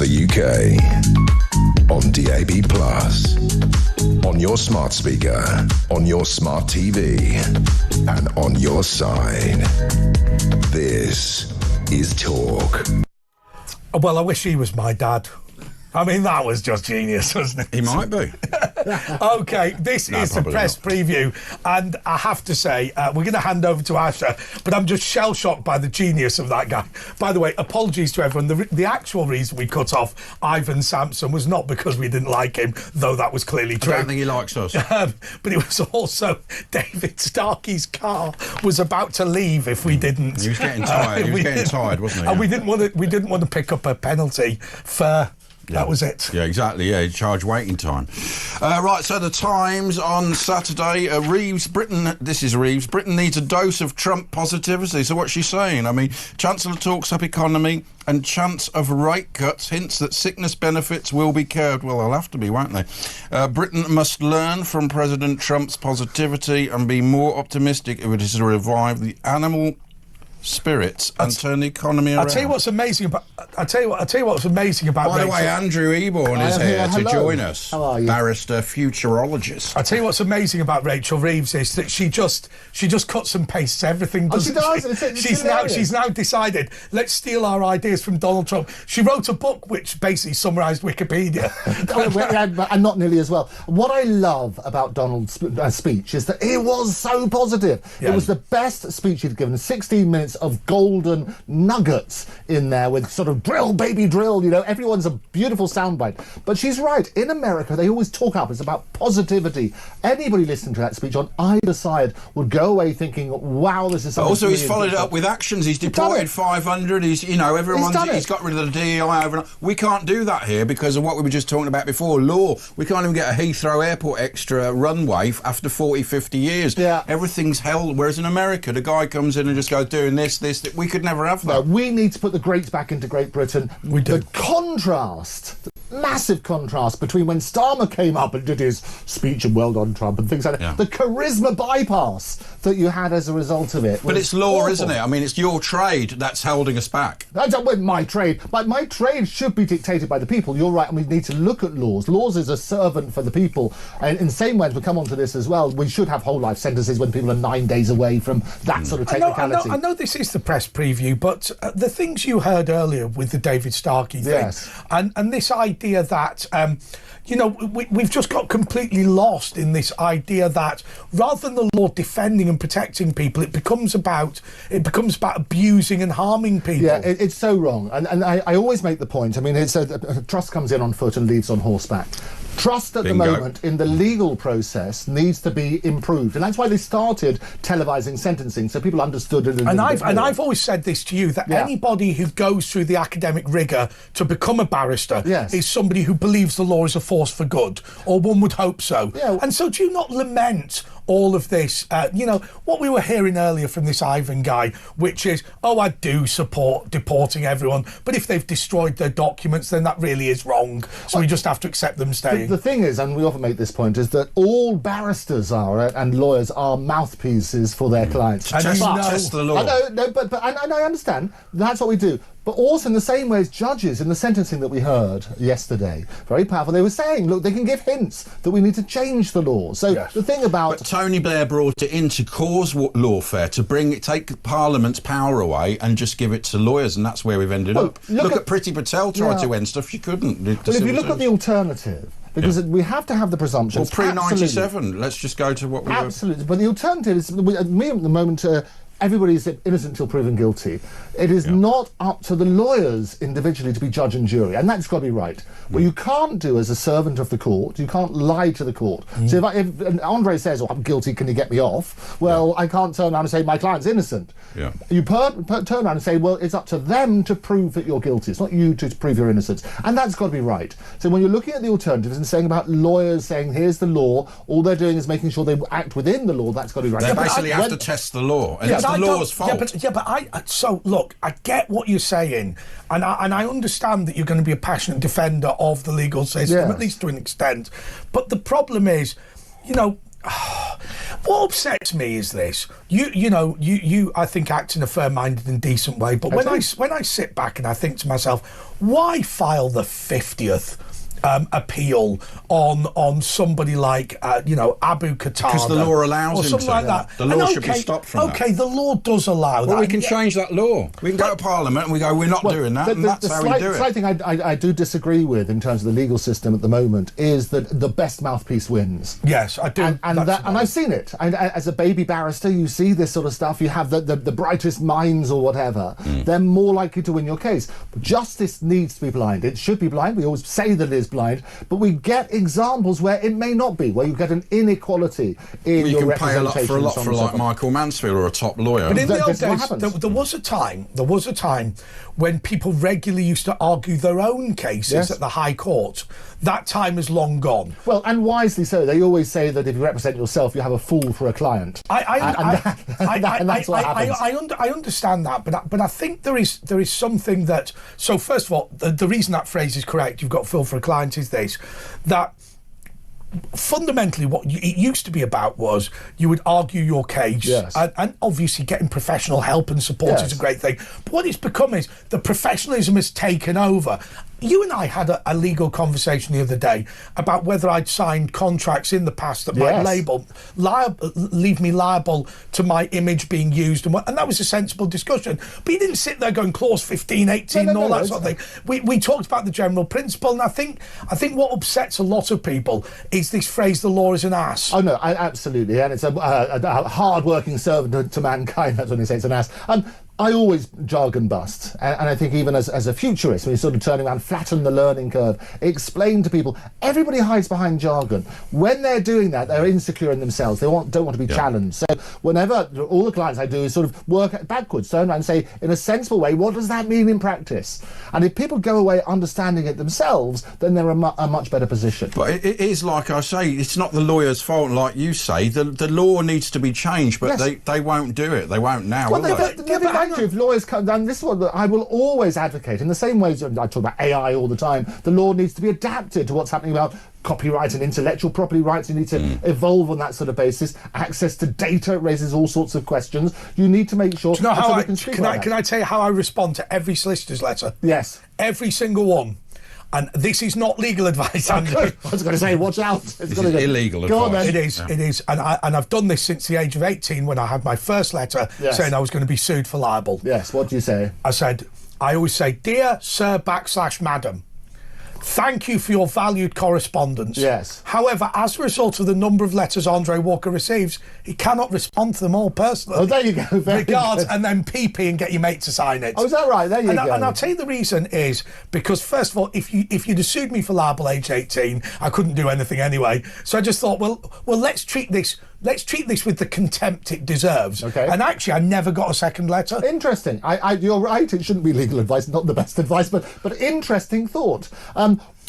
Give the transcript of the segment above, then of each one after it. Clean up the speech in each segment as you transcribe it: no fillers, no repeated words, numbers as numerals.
the UK. On DAB+, on your smart speaker, on your smart TV, and on your side. This is Talk. Well, I wish he was my dad. I mean, that was just genius, wasn't it? He might be. OK, this is the press preview, and I have to say, we're going to hand over to Asha, but I'm just shell-shocked by the genius of that guy. By the way, apologies to everyone. The actual reason we cut off Ivan Sampson was not because we didn't like him, though that was clearly true. I don't think he likes us. But it was also David Starkey's car was about to leave if we didn't. He was getting tired. He was getting tired, wasn't he? And we didn't want to pick up a penalty for... Yeah. That was it. Yeah, exactly. Yeah, charge waiting time. Right, so the Times on Saturday. This is Reeves. Britain needs a dose of Trump positivity. So what's she saying? I mean, Chancellor talks up economy and chance of rate cuts, hints that sickness benefits will be curbed. Well, they'll have to be, won't they? Britain must learn from President Trump's positivity and be more optimistic if it is to revive the animal spirits and turn the economy around. I'll tell you what's amazing about. By the way, Andrew Eborn is here to join us. How are you? Barrister, futurologist. I'll tell you what's amazing about Rachel Reeves is that she just cuts and pastes everything. Doesn't she? She's now decided, let's steal our ideas from Donald Trump. She wrote a book which basically summarised Wikipedia. And not nearly as well. What I love about Donald's speech is that it was so positive. Yeah. It was the best speech he'd given. 16 minutes of golden nuggets in there with sort of drill, baby, drill. You know, everyone's a beautiful soundbite. But she's right. In America, they always talk up. It's about positivity. Anybody listening to that speech on either side would go away thinking, wow, this is something. But also, really he's followed it up with actions. He's deported 500. He's got rid of the DEI. We can't do that here because of what we were just talking about before, law. We can't even get a Heathrow Airport extra runway after 40, 50 years. Yeah. Everything's held. Whereas in America, the guy comes in and just goes doing this. We could never have that. No, we need to put the greats back into Great Britain. We do. The contrast, massive contrast between when Starmer came up and did his speech and well done Trump and things like that. Yeah. The charisma bypass that you had as a result of it. But it's law, awful. Isn't it? I mean, it's your trade that's holding us back. That's my trade. My trade should be dictated by the people. You're right, and we need to look at laws. Laws is a servant for the people. And in the same way, as we come on to this as well, we should have whole life sentences when people are 9 days away from that sort of technicality. I know this is the press preview, but the things you heard earlier with the David Starkey thing, yes. and this idea that, we've just got completely lost in this idea that rather than the law defending and protecting people, it becomes about abusing and harming people. Yeah, it's so wrong. And I always make the point, I mean, it's trust comes in on foot and leaves on horseback. Trust at Bingo. The moment in the legal process needs to be improved, and that's why they started televising sentencing, so people understood it. And I've always said this to you, that anybody who goes through the academic rigour to become a barrister is somebody who believes the law is a force for good, or one would hope so. Yeah. And so do you not lament all of this, what we were hearing earlier from this Ivan guy, which is, I do support deporting everyone, but if they've destroyed their documents, then that really is wrong. So we just have to accept them staying. The thing is, and we often make this point, is that all barristers are, and lawyers are, mouthpieces for their clients. And test the law. I understand. That's what we do. But also in the same way as judges in the sentencing that we heard yesterday, very powerful, they were saying, look, they can give hints that we need to change the law. So the thing about... But Tony Blair brought it in to cause lawfare, to take Parliament's power away and just give it to lawyers, and that's where we've ended up. Look at Priti Patel tried to end stuff she couldn't. Well, if you look at the alternative, because we have to have the presumption. Well, pre-97, let's just go to what we Absolutely, but the alternative is, me at the moment... everybody's innocent until proven guilty. It is not up to the lawyers individually to be judge and jury, and that's got to be right. What you can't do as a servant of the court, you can't lie to the court. So if Andre says, I'm guilty, can you get me off? Well, I can't turn around and say, my client's innocent. Yeah. You turn around and say, well, it's up to them to prove that you're guilty. It's not you to prove your innocence. And that's got to be right. So when you're looking at the alternatives and saying about lawyers saying, here's the law, all they're doing is making sure they act within the law, that's got to be right. They basically have to test the law. And it's the law's fault. Look, I get what you're saying, and I understand that you're going to be a passionate defender of the legal system, at least to an extent. But the problem is, What upsets me is this. You I think act in a fair-minded and decent way, but when I sit back and I think to myself, why file the 50th appeal on somebody like Abu Qatada, because the law allows or him something to. like that. The law should be stopped from that. Okay, the law does allow that. Well, we can change that law. We can go to Parliament and we go, we're not doing that, and that's how we do it. The slight thing I do disagree with in terms of the legal system at the moment is that the best mouthpiece wins. Yes, I do. And I've seen it. As a baby barrister, you see this sort of stuff. You have the brightest minds or whatever. They're more likely to win your case. Justice needs to be blind. It should be blind. We always say that it is blind, but we get examples where it may not be, where you get an inequality in your representation. You can pay a lot for like Michael Mansfield or a top lawyer. But in the old days, there was a time when people regularly used to argue their own cases at the High Court. That time is long gone. Well, and wisely so. They always say that if you represent yourself, you have a fool for a client. And that's what happens. I understand that, but I think there is something that. So first of all, the reason that phrase is correct, you've got a fool for a client, is this, that fundamentally what it used to be about was you would argue your case, and obviously getting professional help and support is a great thing, but what it's become is the professionalism has taken over. You and I had a legal conversation the other day about whether I'd signed contracts in the past that might leave me liable to my image being used, and that was a sensible discussion. But you didn't sit there going clause 15, 18 and all that sort of thing. We talked about the general principle, and I think what upsets a lot of people is this phrase, the law is an ass. Oh no, absolutely, and it's a hard-working servant to mankind. That's when they say it's an ass. I always jargon bust, and I think even as a futurist, when you're sort of turning around, flatten the learning curve, explain to people, everybody hides behind jargon. When they're doing that, they're insecure in themselves. They don't want to be challenged. So whenever, all the clients I do is sort of work backwards, turn around and say, in a sensible way, what does that mean in practice? And if people go away understanding it themselves, then they're a much better position. But it is, like I say, it's not the lawyer's fault, like you say. The law needs to be changed, but they won't do it. They won't now, will they? If lawyers come down, this is what I will always advocate. In the same way as I talk about AI all the time, the law needs to be adapted to what's happening about copyright and intellectual property rights. You need to evolve on that sort of basis. Access to data raises all sorts of questions. You need to make sure. Do you know how can I tell you how I respond to every solicitor's letter? Yes, every single one. And this is not legal advice, Andrew. I was going to say, watch out. It's illegal advice. It is. And I've done this since the age of 18 when I had my first letter saying I was going to be sued for libel. Yes, what do you say? I always say, dear sir / madam, thank you for your valued correspondence. Yes. However, as a result of the number of letters Andre Walker receives, he cannot respond to them all personally. Oh, there you go. Regards, and then PP and get your mate to sign it. Oh, is that right? There you go. And I'll tell you the reason is because, first of all, if you'd have sued me for libel age 18, I couldn't do anything anyway. So I just thought, well, let's treat this with the contempt it deserves. Okay. And actually, I never got a second letter. Interesting. You're right. It shouldn't be legal advice, not the best advice, but interesting thought.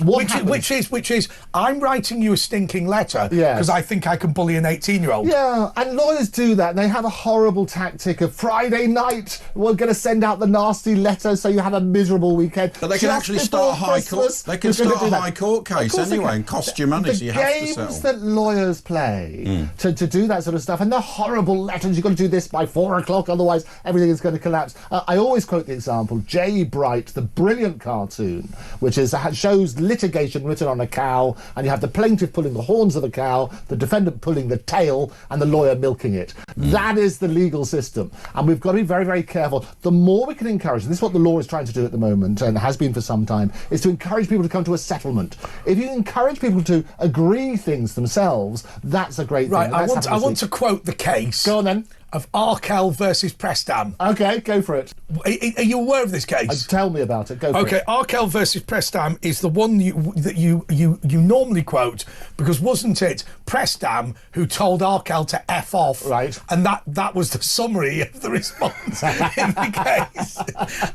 Which is, I'm writing you a stinking letter because I think I can bully an 18-year-old. Yeah, and lawyers do that. And they have a horrible tactic of Friday night, we're going to send out the nasty letter so you have a miserable weekend. But they can actually start a high court. They can start a high court case anyway and cost you money, so you have to settle. The games that lawyers play to do that sort of stuff, and they're horrible letters. You've got to do this by 4 o'clock, otherwise everything is going to collapse. I always quote the example, Jay Bright, the brilliant cartoon, which shows litigation written on a cow, and you have the plaintiff pulling the horns of the cow, the defendant pulling the tail, and the lawyer milking it. That is the legal system, and we've got to be very, very careful. The more we can encourage, and this is what the law is trying to do at the moment, and has been for some time, is to encourage people to come to a settlement. If you encourage people to agree things themselves, that's a great thing. Right, I want to quote the case. Go on then. Of Arkell versus Prestam. Okay, go for it. Are you aware of this case? Tell me about it. Go for it. Okay, Arkell versus Prestam is the one that you normally quote, because wasn't it Prestam who told Arkell to F off? Right. And that was the summary of the response in the case.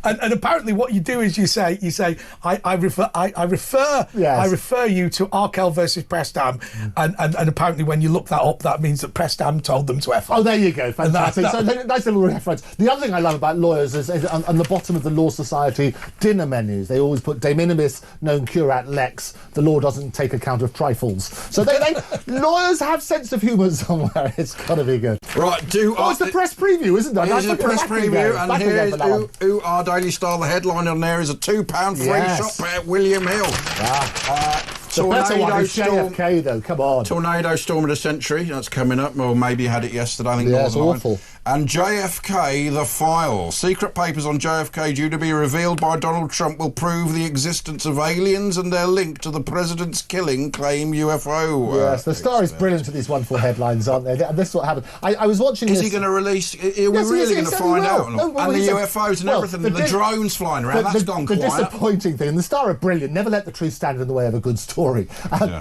And apparently what you do is you say I refer you to Arkell versus Prestam, and apparently when you look that up, that means that Prestam told them to F off. Oh, there you go. Fantastic. So nice little reference. The other thing I love about lawyers is on the bottom of the Law Society dinner menus, they always put de minimis non curat lex. The law doesn't take account of trifles. So they lawyers have sense of humour somewhere. It's got to be good. Right, it's the press preview, isn't it? Here's the press preview, and here's our Daily Star. The headline on there is a £2 free shop at William Hill. The better one is JFK, though. Come on. Tornado storm of the century. That's coming up. Well, maybe had it yesterday. I think it's awful. And JFK, the file. Secret papers on JFK due to be revealed by Donald Trump will prove the existence of aliens and their link to the president's killing, claim UFO. Yes, the Star is brilliant with these wonderful headlines, aren't they? And this is what happened. I was watching this. Is he going to release... Are we really going to find out? And the UFOs and everything, the drones flying around, that's gone quiet. The disappointing thing, and the Star are brilliant, never let the truth stand in the way of a good story.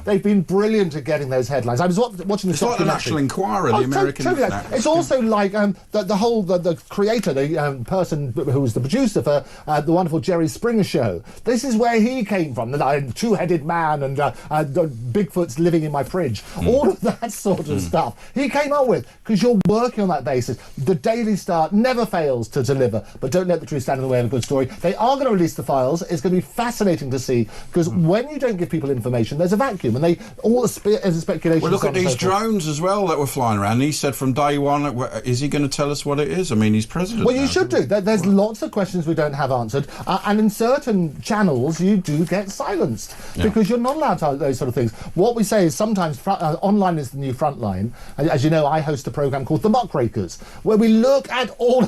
They've been brilliant at getting those headlines. I was watching this. It's like the National Enquirer, the American... Totally. It's also like the creator, the person who was the producer for the wonderful Jerry Springer show. This is where he came from, the two-headed man and Bigfoot's living in my fridge. All of that sort of stuff he came up with, because you're working on that basis. The Daily Star never fails to deliver, but don't let the truth stand in the way of a good story. They are going to release the files. It's going to be fascinating to see, because when you don't give people information, there's a vacuum, and all the speculation. Well, look at these drones as well that were flying around. He said from day one, is he going to tell us what it is? I mean, he's president. Well, you should do. There's lots of questions we don't have answered, and in certain channels you do get silenced because you're not allowed to those sort of things. What we say is sometimes online is the new front line. As you know, I host a program called The Muckrakers, where we look at all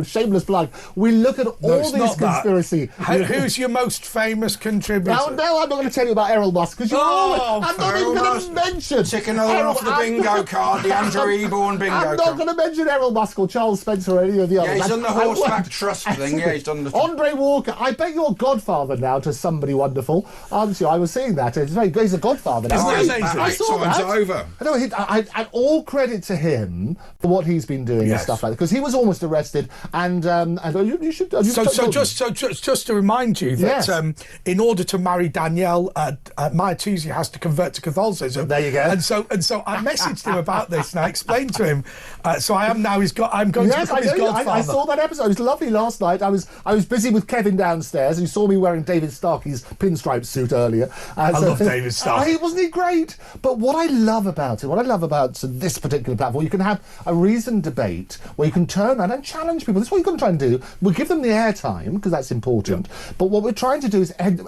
shameless plug. We look at all these conspiracy. Who's your most famous contributor? No, I'm not going to tell you about Errol Musk because I'm not even going to mention. Ticking off the bingo card, the Andrew Eborn bingo card. I'm not going to mention Errol Musk or Charles Spencer or any of the others. Yeah, he's done the horseback trust thing. Yeah, he's done the... Andre Walker, I bet you're godfather now to somebody wonderful. Aren't you? I was seeing that. It's very good. He's a godfather now. I saw that. Over. And all credit to him for what he's been doing and stuff like that, because he was almost arrested. And you should... just to remind you that in order to marry Danielle, Maya Toosey has to convert to Catholicism. There you go. And so I messaged him about this, and I explained to him. So I am now I'm going to become his godfather. I saw that episode. It was lovely last night. I was busy with Kevin downstairs, who saw me wearing David Starkey's pinstripe suit earlier. I love David Starkey. Wasn't he great? But what I love about this particular platform, you can have a reasoned debate where you can turn around and challenge people. That's what you're going to try and do. We'll give them the airtime, because that's important. But what we're trying to do is... You've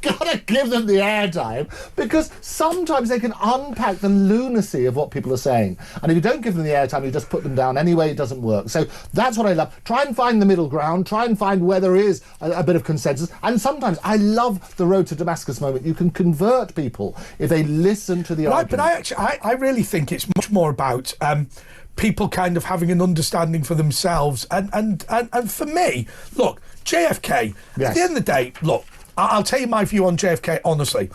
got to give them the airtime, because sometimes they can unpack the lunacy of what people are saying. And if you don't give them the airtime, you just put them down anyway, it doesn't work. So that's what I love. Try and find the middle ground. Try and find where there is a bit of consensus. And sometimes I love the road to Damascus moment. You can convert people if they listen to the argument. But I really think it's much more about people kind of having an understanding for themselves. And for me, look, JFK, at the end of the day, look, I'll tell you my view on JFK, honestly.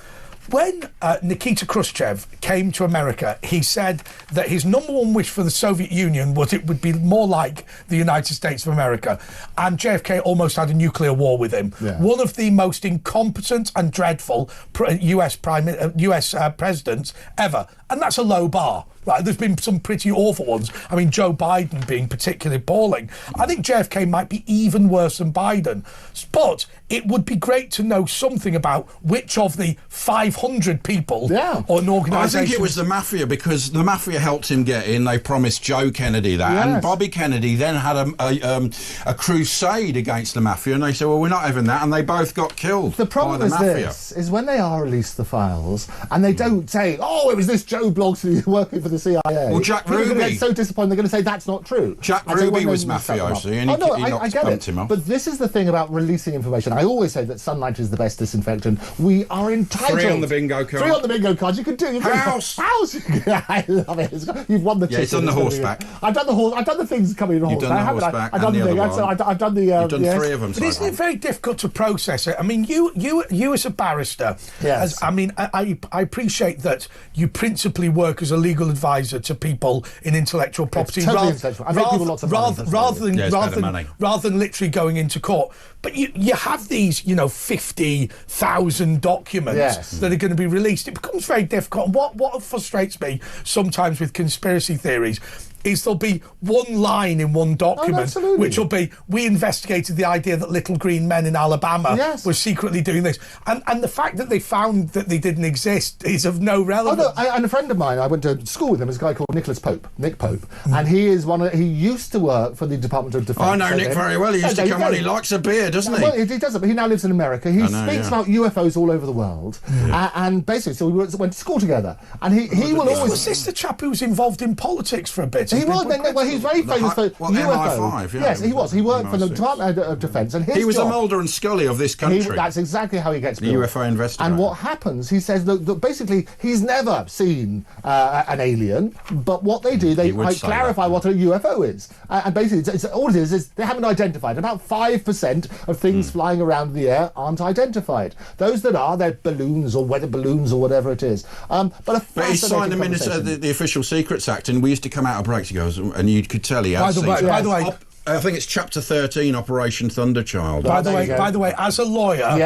When Nikita Khrushchev came to America, he said that his number one wish for the Soviet Union was it would be more like the United States of America. And JFK almost had a nuclear war with him. Yeah. One of the most incompetent and dreadful US presidents ever. And that's a low bar. Right, there's been some pretty awful ones. I mean, Joe Biden being particularly appalling. I think JFK might be even worse than Biden. But it would be great to know something about which of the 500 people or an organisation... I think it was the Mafia, because the Mafia helped him get in. They promised Joe Kennedy that. And Bobby Kennedy then had a crusade against the Mafia, and they said, well, we're not having that, and they both got killed. The problem is this, is when they are released the files, and they don't say, oh, it was this Joe Blogs working for the CIA. Well, Jack Ruby. They're going to get so disappointed, they're going to say that's not true. Jack Ruby was mafioso, and I get it. Him off. But this is the thing about releasing information. I always say that sunlight is the best disinfectant. We are entitled... 3 on the bingo card. 3 on the bingo card. You can do... House! I love it. You've won the chicken. He's done the horseback. I've done the things coming in horseback. You've done the horseback I've done the thing. I've done the... You've done 3 of them. But isn't it very difficult to process it? I mean, you as a barrister... Yes. I appreciate that you principally work as a legal advisor to people in intellectual property, totally intellectual. I make people lots of money. rather than literally going into court. But you have these, 50,000 documents that are going to be released. It becomes very difficult. And what frustrates me sometimes with conspiracy theories is there'll be one line in one document, which will be, we investigated the idea that little green men in Alabama were secretly doing this. And the fact that they found that they didn't exist is of no relevance. And a friend of mine, I went to school with him, is a guy called Nick Pope, and he used to work for the Department of Defense. I know Nick very well. He used to come on. He likes a beer, doesn't he? Well, he doesn't, but he now lives in America. He speaks about UFOs all over the world, and basically, so we went to school together. And he will always. Was this the chap who was involved in politics for a bit? He was. Well, he's very famous for UFO. Yes, he was. He worked for the Department of Defense, and he was the Mulder and Scully of this country. That's exactly how he gets the UFO investigator. And what happens? He says that basically he's never seen an alien, but what they do, they clarify what a UFO is, and basically, all it is they haven't identified. About 5% of things flying around in the air aren't identified. Those that are, they're balloons or weather balloons or whatever it is. But he signed the Official Secrets Act, and we used to come out of breaks, and you could tell he had. By the way, I think it's Chapter 13, Operation Thunderchild. By the way, as a lawyer,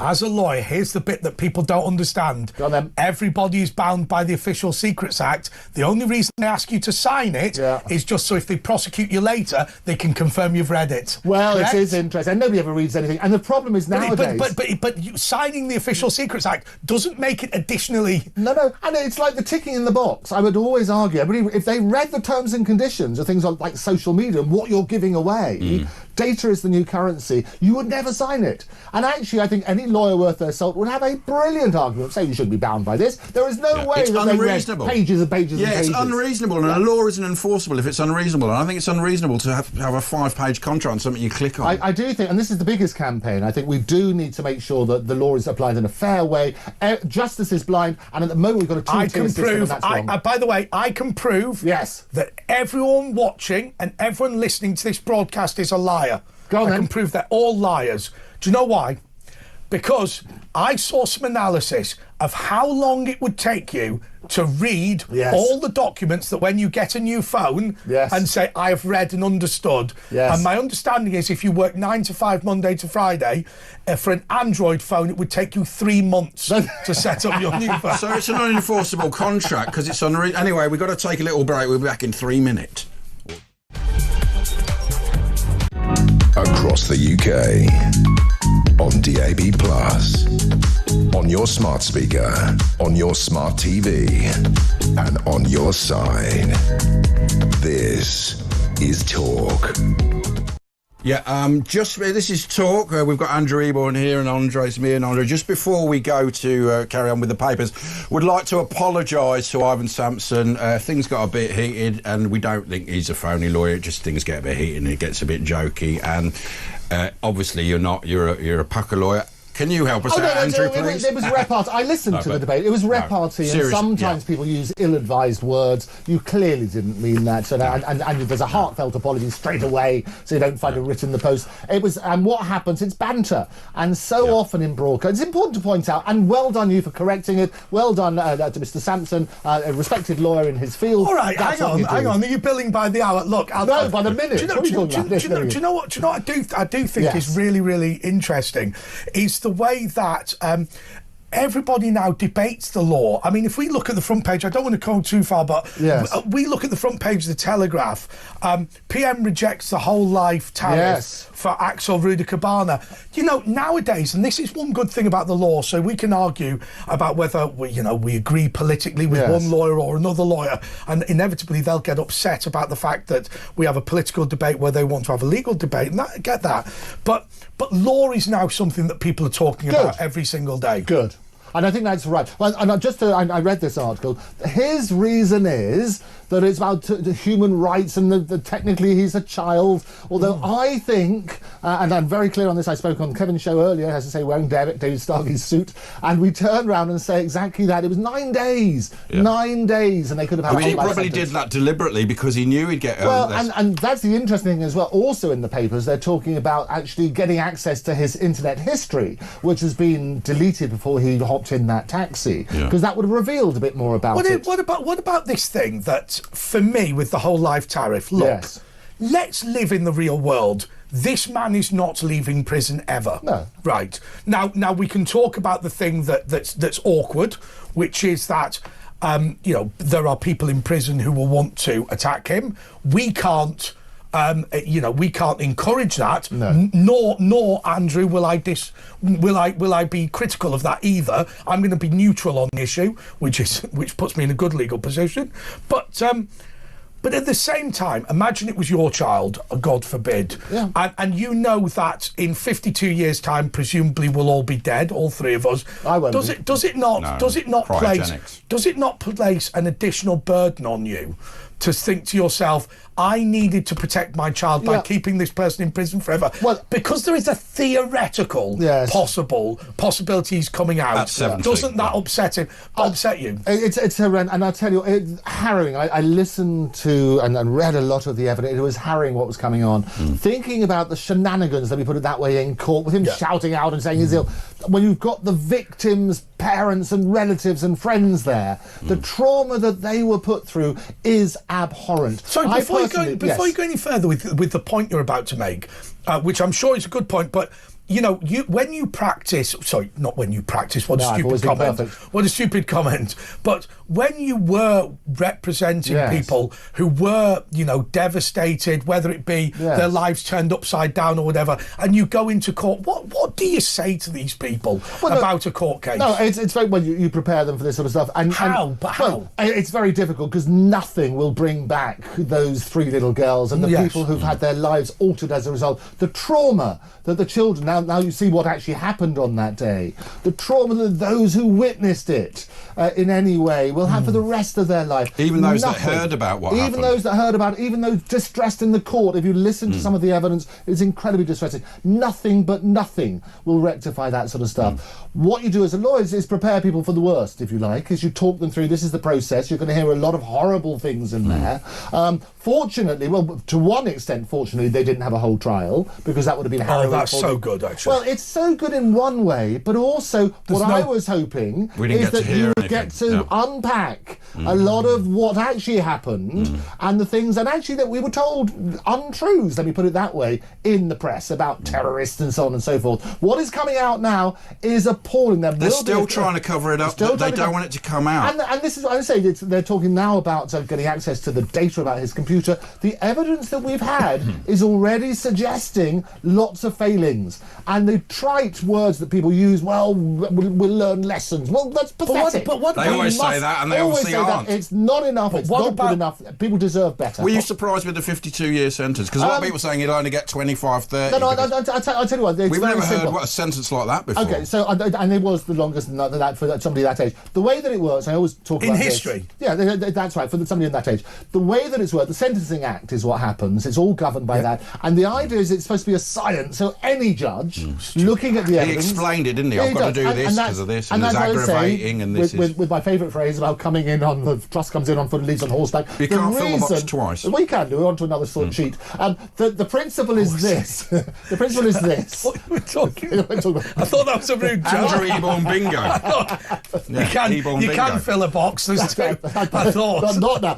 As a lawyer, here's the bit that people don't understand. Go on, then. Everybody is bound by the Official Secrets Act. The only reason they ask you to sign it is just so if they prosecute you later, they can confirm you've read it. Well, correct? It is interesting. And nobody ever reads anything. And the problem is nowadays... But signing the Official Secrets Act doesn't make it additionally... No. And it's like the ticking in the box. I would always argue, if they read the terms and conditions of things like social media and what you're giving away... Data is the new currency. You would never sign it. And actually, I think any lawyer worth their salt would have a brilliant argument saying you shouldn't be bound by this. There is no way that they read pages and pages and pages. It's unreasonable, and a law isn't enforceable if it's unreasonable. And I think it's unreasonable to have a 5-page contract on something you click on. I do think, and this is the biggest campaign, I think we do need to make sure that the law is applied in a fair way. Justice is blind, and at the moment we've got a two-tier system, and that's wrong. By the way, I can prove that everyone watching and everyone listening to this broadcast is a liar. Go on, I can prove they're all liars. Do you know why? Because I saw some analysis of how long it would take you to read all the documents that when you get a new phone and say, I have read and understood. And my understanding is if you work 9 to 5, Monday to Friday, for an Android phone, it would take you 3 months to set up your new phone. So it's an unenforceable contract because it's unreasonable. Anyway, we've got to take a little break. We'll be back in 3 minutes. Across the UK, on DAB+, on your smart speaker, on your smart TV, and on your side. This is Talk. This is Talk. We've got Andrew Eborn here and Andre's me and Andre. Just before we go to carry on with the papers, would like to apologise to Ivan Sampson. Things got a bit heated, and we don't think he's a phony lawyer. Just things get a bit heated and it gets a bit jokey. And obviously, you're a pucker lawyer. Can you help us out, Andrew, please? It was repartee. I listened to the debate. It was repartee, and sometimes people use ill-advised words. You clearly didn't mean that, and there's a heartfelt apology straight away, so you don't find it written in the post. It was, and what happens? It's banter, and so often in broadcast, it's important to point out. And well done you for correcting it. Well done to Mr. Sampson, a respected lawyer in his field. All right, hang on. Are you billing by the hour? Look, by the minute. Do you know what I do think is really, really interesting is the way that everybody now debates the law. I mean, if we look at the front page, I don't want to go too far, but we look at the front page of the Telegraph. PM rejects the whole life tariff for Axel Rudicabana. You know, nowadays, and this is one good thing about the law, so we can argue about whether we agree politically with one lawyer or another lawyer, and inevitably they'll get upset about the fact that we have a political debate where they want to have a legal debate, and I get that. But law is now something that people are talking about every single day. Good. And I think that's right. Well, and I read this article. His reason is that it's about the human rights and the technically he's a child. Although I think, and I'm very clear on this, I spoke on Kevin's show earlier, as I say, wearing David Starkey's suit, and we turn around and say exactly that. It was 9 days. 9 days, and they could have had... he probably did that deliberately because he knew he'd get... and that's the interesting thing as well. Also in the papers, they're talking about actually getting access to his internet history, which has been deleted before he hopped in that taxi, because that would have revealed a bit more about it. What about this thing that, for me, with the whole life tariff, look, let's live in the real world. This man is not leaving prison ever. No. Right. Now we can talk about the thing that's awkward, which is that you know, there are people in prison who will want to attack him. We can't. You know, we can't encourage that. No. Nor Andrew, will I be critical of that either. I'm going to be neutral on the issue, which puts me in a good legal position. But at the same time, imagine it was your child, God forbid, and you know that in 52 years' time, presumably we'll all be dead, all three of us. I won't. Does it not place an additional burden on you to think to yourself, I needed to protect my child by keeping this person in prison forever? Well, because there is a theoretical possibility he's coming out. Doesn't that upset you? It's horrendous, and I'll tell you, it's harrowing. I listened to and read a lot of the evidence. It was harrowing what was coming on. Thinking about the shenanigans, let me put it that way, in court, with him shouting out and saying he's ill. When you've got the victims' parents and relatives and friends there, the trauma that they were put through is abhorrent. Sorry, before you go any further with the point you're about to make, which I'm sure is a good point, but you know, when you practice, sorry, not when you practice, what a stupid comment, but when you were representing people who were, you know, devastated, whether it be their lives turned upside down or whatever, and you go into court, what do you say to these people about a court case? No, it's very well, you prepare them for this sort of stuff. And how? Well, it's very difficult because nothing will bring back those three little girls and the people who've had their lives altered as a result. The trauma that the children, now you see what actually happened on that day, the trauma that those who witnessed it in any way will have for the rest of their life. Even those that heard about what happened. Even those that heard about it, even those distressed in the court, if you listen to some of the evidence, it's incredibly distressing. Nothing but nothing will rectify that sort of stuff. What you do as a lawyer is prepare people for the worst, if you like, as you talk them through, this is the process, you're going to hear a lot of horrible things in there. Fortunately, well, to one extent, fortunately, they didn't have a whole trial, because that would have been harrowing. Oh, that's so good, actually. Well, it's so good in one way, but also I was hoping is that you would get to unpack a lot of what actually happened and the things, and actually that we were told untruths, let me put it that way, in the press about terrorists and so on and so forth. What is coming out now is appalling. They're still trying to cover it up. They don't want it to come out. And this is what I say. They're talking now about getting access to the data about his computer. The evidence that we've had is already suggesting lots of failings. And the trite words that people use, well, we'll learn lessons. Well, that's pathetic. But they always say that, and they obviously aren't. It's not enough. It's not good enough. People deserve better. Were you surprised with the 52-year sentence? Because a lot of people saying he'd only get 25, 30. No, I'll tell you what. We've never heard what a sentence like that before. Okay, so and it was the longest that for somebody that age. The way that it works, I always talk about in history. Yeah, that's right. For somebody in that age, the way that it's worked, the Sentencing Act is what happens. It's all governed by that, and the idea is it's supposed to be a science. So any judge looking at the evidence, he explained it, didn't he? I've got to do this because of this, and it's aggravating, and this is with my favourite phrase about coming in on the trust comes in on foot and leaves on horseback. You can't fill the box twice. We can do it onto another sort of sheet. The principle is this. The principle is this. What are we talking about? I thought that was a rude joke. Andrew Eborn bingo. You can fill a box. There's two. I thought. Not now.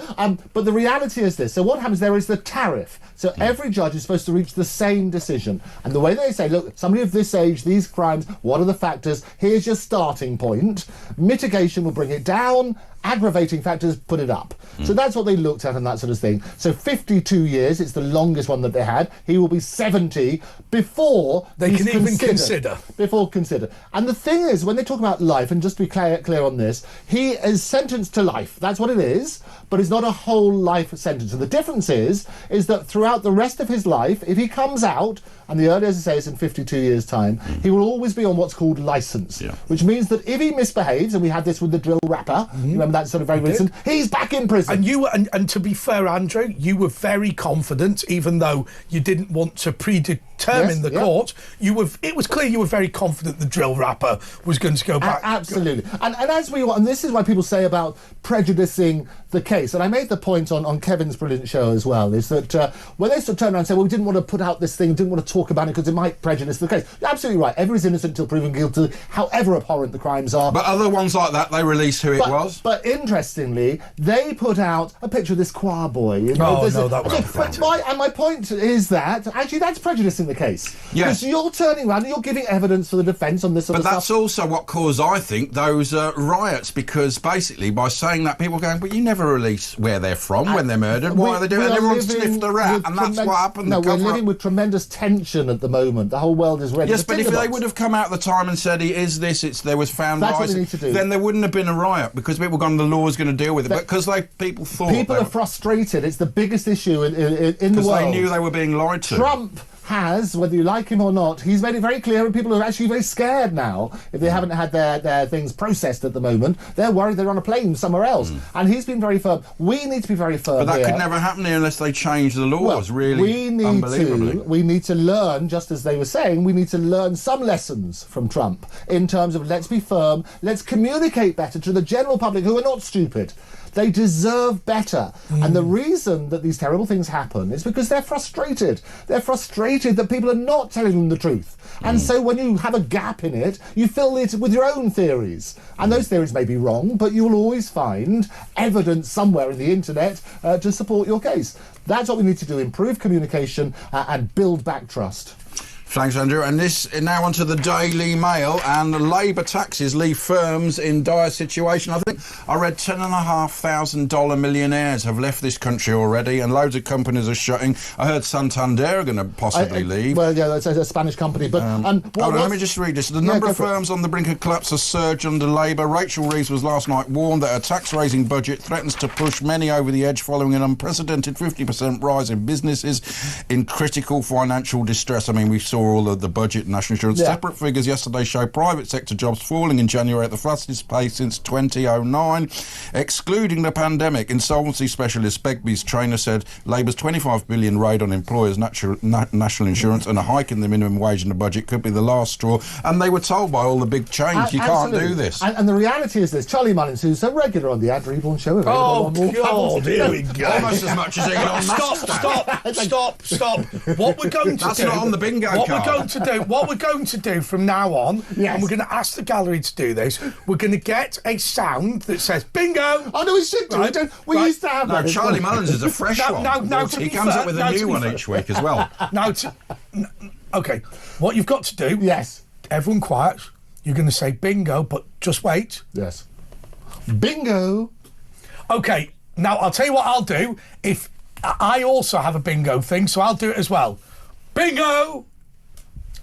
But the reality is this. So what happens there is the tariff. So every judge is supposed to reach the same decision. And the way they say, look, somebody of this age, these crimes, what are the factors? Here's your starting point. Mitigation will bring it down. Aggravating factors, put it up. So that's what they looked at and that sort of thing. So 52 years, it's the longest one that they had. He will be 70 before they can even consider. Before consider. And the thing is, when they talk about life, and just to be clear on this, he is sentenced to life. That's what it is, but it's not a whole life sentence. And the difference is that throughout the rest of his life, if he comes out, and the earlier, as I say, is in 52 years' time, he will always be on what's called licence, which means that if he misbehaves, and we had this with the drill rapper, remember that sort of very recent, he's back in prison. And you were, and to be fair, Andrew, you were very confident, even though you didn't want to predetermine the court. It was clear you were very confident the drill rapper was going to go back. Absolutely. And this is why people say about prejudicing the case. And I made the point on Kevin's brilliant show as well, is that when they sort of turn around and say, well, we didn't want to put out this thing, didn't want to talk about it because it might prejudice the case. You're absolutely right. Everybody's innocent until proven guilty, however abhorrent the crimes are. But other ones like that, they release who it was. But interestingly, they put out a picture of this choir boy. That was my point is that actually that's prejudicing the case. Yes. Because you're turning around and you're giving evidence for the defence on this sort of stuff. But that's also what caused, I think, those riots, because basically by saying that, people are going, but you never release where they're from when they're murdered. Why are they doing it? Everyone sniffed the rat, and that's what happened. No, we're living with tremendous tension at the moment. The whole world is ready. Yes, but if they would have come out at the time and said, there was found that's rice, what they need to do. then there wouldn't have been a riot, because people gone, the law's going to deal with it. But because people thought... People are frustrated. It's the biggest issue in the world. Because they knew they were being lied to. Trump has, whether you like him or not, he's made it very clear, and people are actually very scared now. If they haven't had their things processed at the moment, they're worried they're on a plane somewhere else. And he's been very firm. We need to be very firm. But that here. could never happen here unless they change the laws, really. We need to learn, just as they were saying, we need to learn some lessons from Trump in terms of let's be firm, let's communicate better to the general public who are not stupid. They deserve better. And the reason that these terrible things happen is because they're frustrated. They're frustrated that people are not telling them the truth. And so when you have a gap in it, you fill it with your own theories. And those theories may be wrong, but you'll always find evidence somewhere in the internet to support your case. That's what we need to do, improve communication and build back trust. Thanks, Andrew. And this now onto the Daily Mail, and Labour taxes leave firms in dire situation. I think I read $10,500 millionaires have left this country already, and loads of companies are shutting. I heard Santander are going to possibly leave. Well, yeah, that's a Spanish company. But let me just read this. The number of firms on the brink of collapse has surged under Labour. Rachel Reeves was last night warned that her tax-raising budget threatens to push many over the edge following an unprecedented 50% rise in businesses in critical financial distress. I mean, we saw all of the budget and national insurance. Separate figures yesterday show private sector jobs falling in January at the fastest pace since 2009, excluding the pandemic. Insolvency specialist Begbie's trainer said Labour's $25 billion raid on employers' national insurance and a hike in the minimum wage in the budget could be the last straw. And they were told by all the big chains, you can't do this. And the reality is this. Charlie Mullins, who's a regular on the Andrew Eborn show. Oh, God, here we go. Almost as much as Elon Musk. Stop. What we're going to do... That's not on the bingo card. What we're going to do from now on, and we're going to ask the gallery to do this, we're going to get a sound that says bingo. Oh, no, we should do it. We used to have that. No, Charlie Mullins is a fresh one. He comes up with a new one each week as well. OK, what you've got to do... Yes. Everyone quiet. You're going to say bingo, but just wait. Yes. Bingo. OK, now I'll tell you what I'll do. If I also have a bingo thing, so I'll do it as well. Bingo!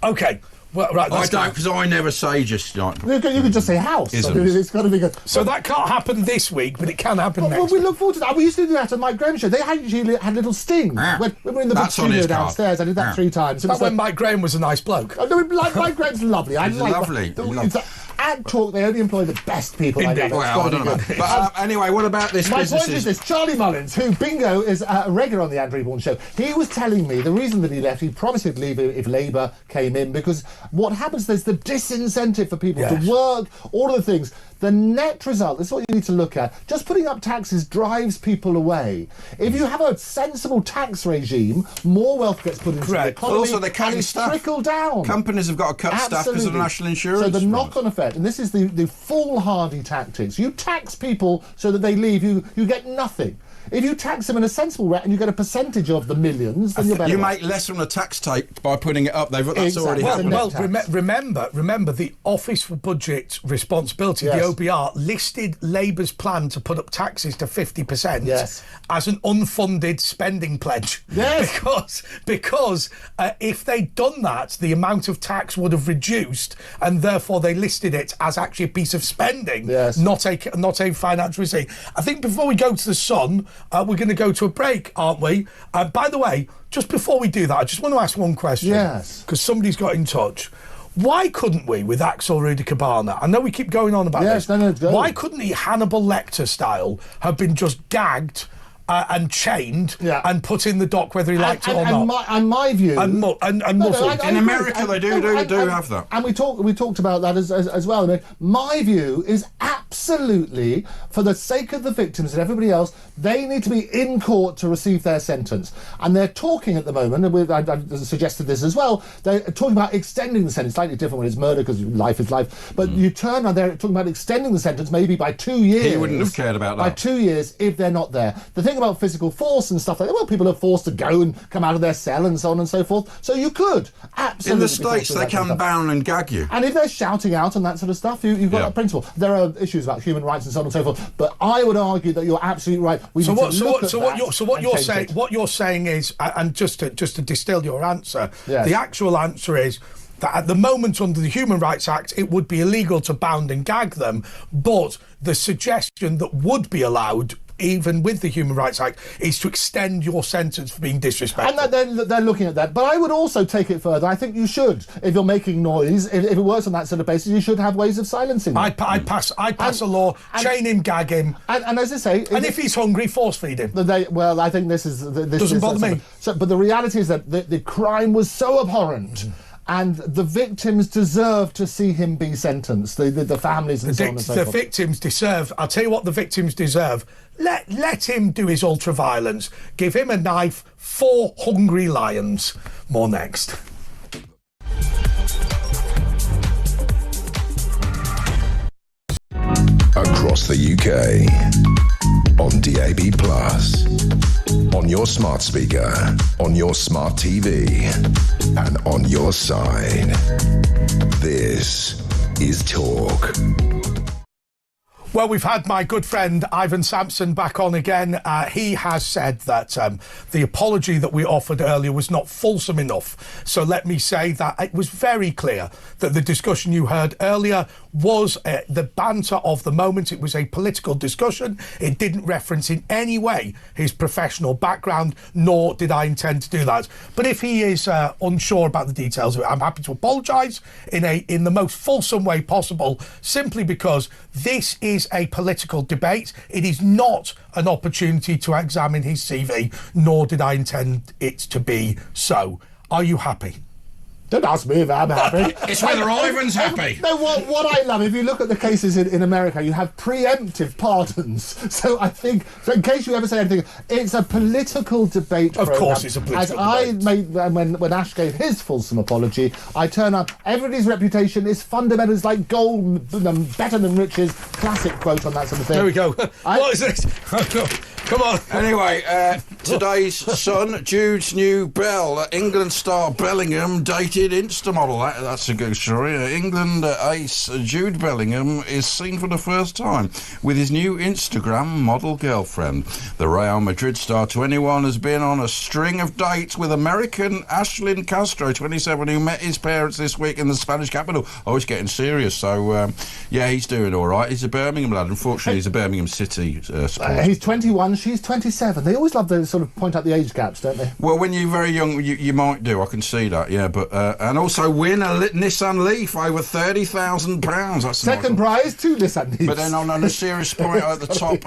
OK. Well, right. I don't, because I never say just like... You can just say house. It's got to be good. So that can't happen this week, but it can happen next week. We look forward to that. We used to do that on Mike Graham's show. They actually had a little sting. When we were in the big studio downstairs, I did that 3 times. That when Mike Graham was a nice bloke. Oh, no, Mike Graham's lovely. He's lovely. At Talk, they only employ the best people. Indeed. Well, I don't know. But anyway, what about this business? My point is this. Charlie Mullins, who, bingo, is a regular on the Andrew Eborn show, he was telling me the reason that he left, he promised he'd leave if Labour came in, because what happens, there's the disincentive for people to work, all of the things. The net result, this is what you need to look at, just putting up taxes drives people away. If you have a sensible tax regime, more wealth gets put into the economy. Also, they're cutting staff. Trickle down. Companies have got to cut staff because of the national insurance. So the knock-on effect, and this is the foolhardy tactics, you tax people so that they leave, you get nothing. If you tax them in a sensible way and you get a percentage of the millions, then you're better. You make less from the tax take by putting it up. That's already happened. Well, remember the Office for Budget Responsibility, the OBR, listed Labour's plan to put up taxes to 50% as an unfunded spending pledge. Yes. Because if they'd done that, the amount of tax would have reduced, and therefore they listed it as actually a piece of spending, not a financial receipt. I think before we go to the Sun, we're going to go to a break, aren't we? By the way, just before we do that, I just want to ask one question. Yes. Because somebody's got in touch. Why couldn't we, with Axel Rudy Cabana, I know we keep going on about this, why couldn't he, Hannibal Lecter style, have been just gagged and chained and put in the dock whether he liked it or not? And my view... And muzzled. In America, they do have that. And we talked about that as well. I mean, my view is absolutely, for the sake of the victims and everybody else, they need to be in court to receive their sentence. And they're talking at the moment, and I've suggested this as well, they're talking about extending the sentence, slightly different when it's murder because life is life, but you turn around, they're talking about extending the sentence maybe by 2 years. He wouldn't have cared about that. By 2 years if they're not there. The thing thing about physical force and stuff like that, well, people are forced to go and come out of their cell and so on and so forth. So you could absolutely. In the States, they can bound and gag you. And if they're shouting out and that sort of stuff, you've got that principle. There are issues about human rights and so on and so forth, but I would argue that you're absolutely right. What you're saying is, and just to distill your answer, the actual answer is that at the moment under the Human Rights Act it would be illegal to bound and gag them, but the suggestion that would be allowed even with the Human Rights Act is to extend your sentence for being disrespectful. And they're looking at that. But I would also take it further. I think you should, if you're making noise, if it works on that sort of basis, you should have ways of silencing them. I'd pass a law, chain him, gag him. And as I say... And if he's hungry, force feed him. Well, I think this is... Doesn't bother me. But the reality is that the crime was so abhorrent... And the victims deserve to see him be sentenced. The families and so on and so forth. The victims deserve. I'll tell you what the victims deserve. Let him do his ultra-violence. Give him a knife. 4 hungry lions. More next. Across the UK. On DAB+. On your smart speaker. On your smart TV. And on your side. This is Talk. Well, we've had my good friend Ivan Sampson back on again. He has said that the apology that we offered earlier was not fulsome enough. So let me say that it was very clear that the discussion you heard earlier was the banter of the moment. It was a political discussion. It didn't reference in any way his professional background, nor did I intend to do that. But if he is unsure about the details of it, I'm happy to apologise in the most fulsome way possible, simply because this is a political debate. It is not an opportunity to examine his CV, nor did I intend it to be so. Are you happy? Don't ask me if I'm happy. It's whether Ivan's happy. No, what I love, if you look at the cases in America, you have preemptive pardons. So I think, in case you ever say anything, it's a political debate. Of course it's a political debate. When Ash gave his fulsome apology, I turn up, everybody's reputation is fundamental. It's like gold, better than riches. Classic quote on that sort of thing. There we go. What is this? Come on. Anyway, today's Sun, Jude's new belle, England star Bellingham dated Insta model. That's a good story. England ace Jude Bellingham is seen for the first time with his new Instagram model girlfriend. The Real Madrid star, 21, has been on a string of dates with American Ashlyn Castro, 27, who met his parents this week in the Spanish capital. Oh, it's getting serious. So, yeah, he's doing all right. He's a Birmingham lad. Unfortunately, he's a Birmingham City supporter. He's 21. She's 27. They always love to sort of point out the age gaps, don't they? Well, when you're very young, you might do. I can see that, yeah. But and also win a Nissan Leaf over £30,000. That's second prize, 2 Nissan Leafs. But then on a serious point at the top.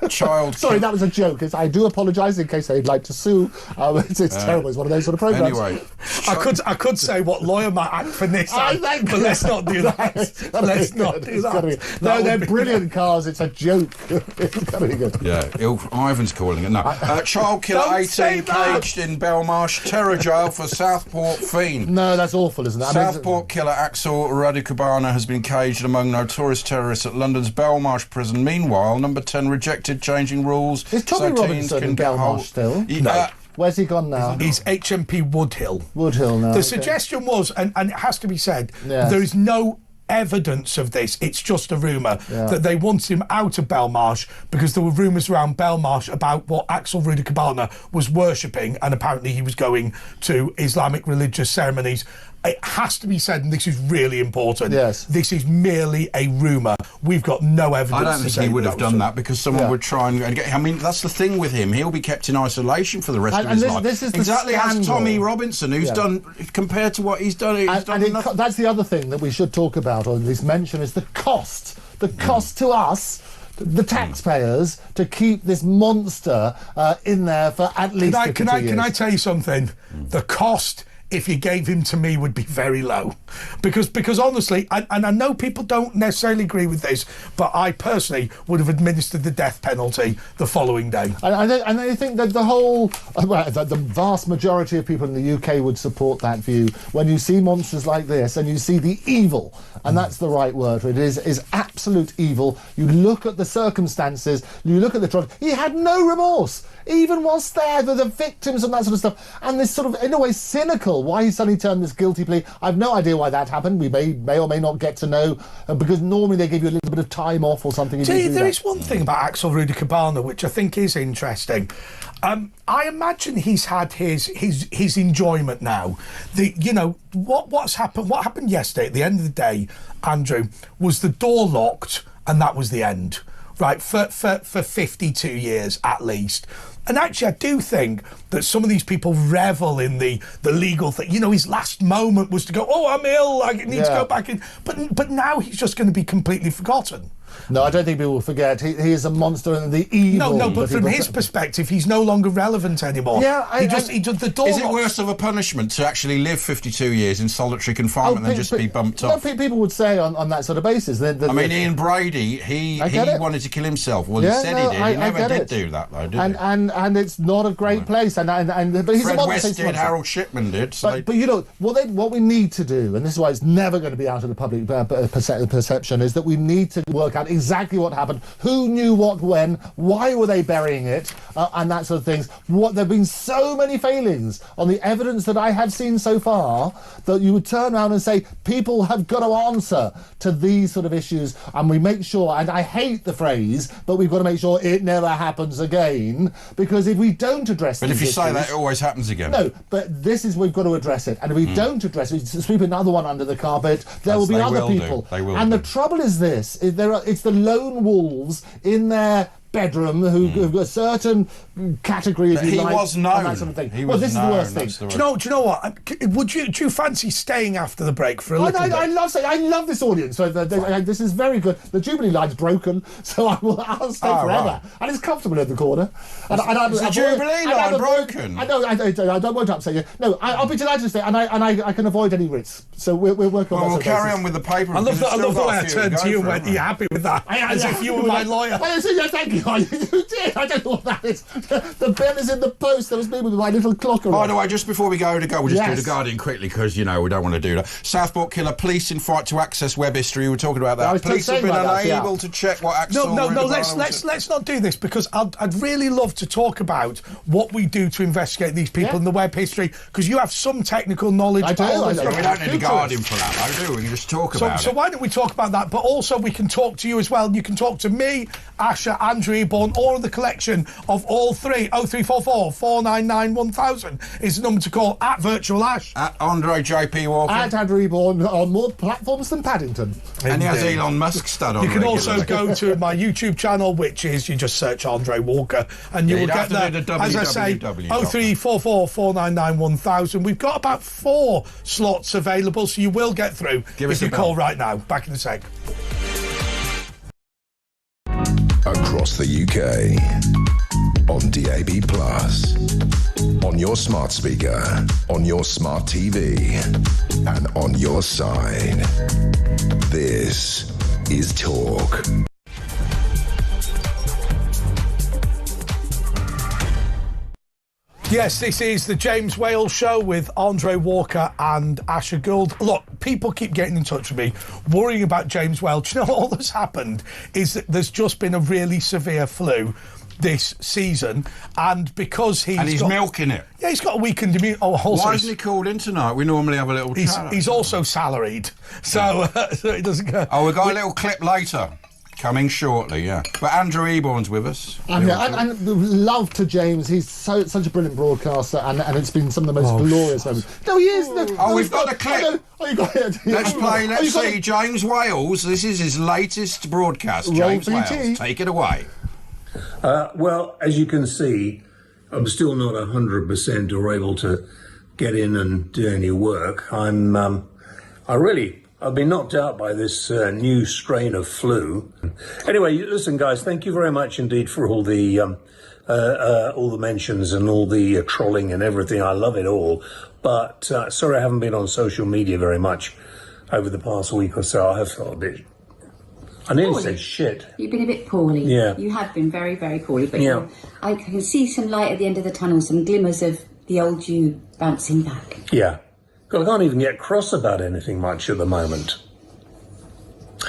Child. Sorry, that was a joke. I do apologise in case they'd like to sue. It's terrible. It's one of those sort of programmes. Anyway, I could say what lawyer might act for Nissan, but let's not do that. Let's not do that. No, they're brilliant cars. It's a joke. It's got to be good. Yeah, Ivan's calling it. No, child killer 18 caged in Belmarsh terror jail for Southport fiend. No, that's awful, isn't it? Southport killer Axel Radicubana has been caged among notorious terrorists at London's Belmarsh prison. Meanwhile, number 10 rejected changing rules. Is Tommy Robinson in Belmarsh still? No. Where's he gone now? He's HMP Woodhill. Woodhill now. The suggestion was, and it has to be said, there is no evidence of this. It's just a rumour that they wanted him out of Belmarsh because there were rumours around Belmarsh about what Axel Radicubana was worshipping, and apparently he was going to Islamic religious ceremonies. It has to be said, and this is really important, this is merely a rumour. We've got no evidence. I don't think he would have done that because someone would try and get... I mean, that's the thing with him. He'll be kept in isolation for the rest of his life. This is exactly as Tommy Robinson, who's done, compared to what he's done, that's the other thing that we should talk about, or at least mention, is the cost. The cost to us, the taxpayers, to keep this monster in there for at least 52 years. Can I tell you something? The cost if you gave him to me, would be very low. Because honestly, and I know people don't necessarily agree with this, but I personally would have administered the death penalty the following day. And I think that the vast majority of people in the UK would support that view. When you see monsters like this and you see the evil, and that's the right word for it, is absolute evil. You look at the circumstances, you look at the trial. He had no remorse, even whilst there, the victims and that sort of stuff. And this sort of, in a way, cynical, why he suddenly turned this guilty plea. I've no idea why that happened. We may or may not get to know, because normally they give you a little bit of time off or something. There is one thing about Axel Rudy Cabana which I think is interesting. I imagine he's had his enjoyment now. What happened yesterday at the end of the day, Andrew, was the door locked and that was the end, right? For 52 years at least. And actually, I do think that some of these people revel in the legal thing. His last moment was to go, oh, I'm ill, I need to go back in. But now he's just going to be completely forgotten. No, I don't think people will forget. He is a monster and the evil. No, but from his perspective, he's no longer relevant anymore. Yeah, he just the door. Is it worse of a punishment to actually live 52 years in solitary confinement than just be bumped off? People would say on that sort of basis. Ian Brady, he wanted to kill himself. Well, he said he did. He never did do that, though, did he? And it's not a great place. But he's Fred a monster. West did. Harold Shipman did. So but what we need to do, and this is why it's never going to be out of the public perception, is that we need to work out exactly what happened, who knew what when, why were they burying it, and that sort of things. There have been so many failings on the evidence that I have seen so far that you would turn around and say people have got to answer to these sort of issues, and we make sure, and I hate the phrase, but we've got to make sure it never happens again, because if we don't address But if you say that, it always happens again. No, but we've got to address it, and if we don't address it, sweep another one under the carpet, there will be other people. And the trouble is this, it's the lone wolves in their bedroom who've got a certain category, if you like, was known. And that sort of thing. This is the worst thing. Do you know what? Do you fancy staying after the break for a little bit? I love this audience. So this is very good. The Jubilee line's broken, so I'll stay forever. Right. And it's comfortable in the corner. Is the Jubilee line broken? I won't upset you. No, I'll be delighted to stay, and I can avoid any risks. So we'll work on that. We'll carry on with the paper. I love the way I turned to you and went, are you happy with that? As if you were my lawyer. Yeah, thank you. You did. I don't know what that is. The bill is in the post. There was me with my little clock around. By the way, just before we go, we'll just do the Guardian quickly because, we don't want to do that. Southport killer, police in fight to access web history. We were talking about that. Police have been unable to check what Axel... No, let's not do this, because I'd really love to talk about what we do to investigate these people in the web history, because you have some technical knowledge. I do. We don't need a Guardian for that, though, do we? We can just talk about it. So why don't we talk about that? But also we can talk to you as well. You can talk to me, Asher, Andrew Eborn, or the collection of all three. 0344 499 1000 is the number to call, at Virtual Ash, at Andre JP Walker, at Andrew Eborn, on more platforms than Paddington. And he has Elon Musk stud on. You can also go to my YouTube channel, which is, you just search Andre Walker, and you will get there. As I say, 0344 499 1000. We've got about 4 slots available, so you will get through if you call right now. Back in a sec. Across the UK, on DAB+, on your smart speaker, on your smart TV, and on your side. This is Talk. Yes, this is the James Whale Show with Andre Walker and Asher Gould. Look, people keep getting in touch with me, worrying about James Whale. Do you know what all that's happened is that there's just been a really severe flu this season, and because he's milking it. Yeah, he's got a weakened immune. Why isn't he called in tonight? We normally have a little chat. He's also salaried, so it doesn't go. We've got a little clip later. Coming shortly, yeah. But Andrew Eborn's with us. And love to James. He's such a brilliant broadcaster, and it's been some of the most glorious moments. No, he is. We've got a clip. You got it. Let's see. James Wales. This is his latest broadcast. James Wales, take it away. Well, as you can see, I'm still not 100% or able to get in and do any work. I've been knocked out by this new strain of flu. Anyway, listen, guys, thank you very much indeed for all the all the mentions and all the trolling and everything. I love it all. But sorry I haven't been on social media very much over the past week or so. I have felt a bit... I nearly said shit. You've been a bit poorly. Yeah. You have been very, very poorly. But yeah. I can see some light at the end of the tunnel, some glimmers of the old you bouncing back. Yeah. God, I can't even get cross about anything much at the moment.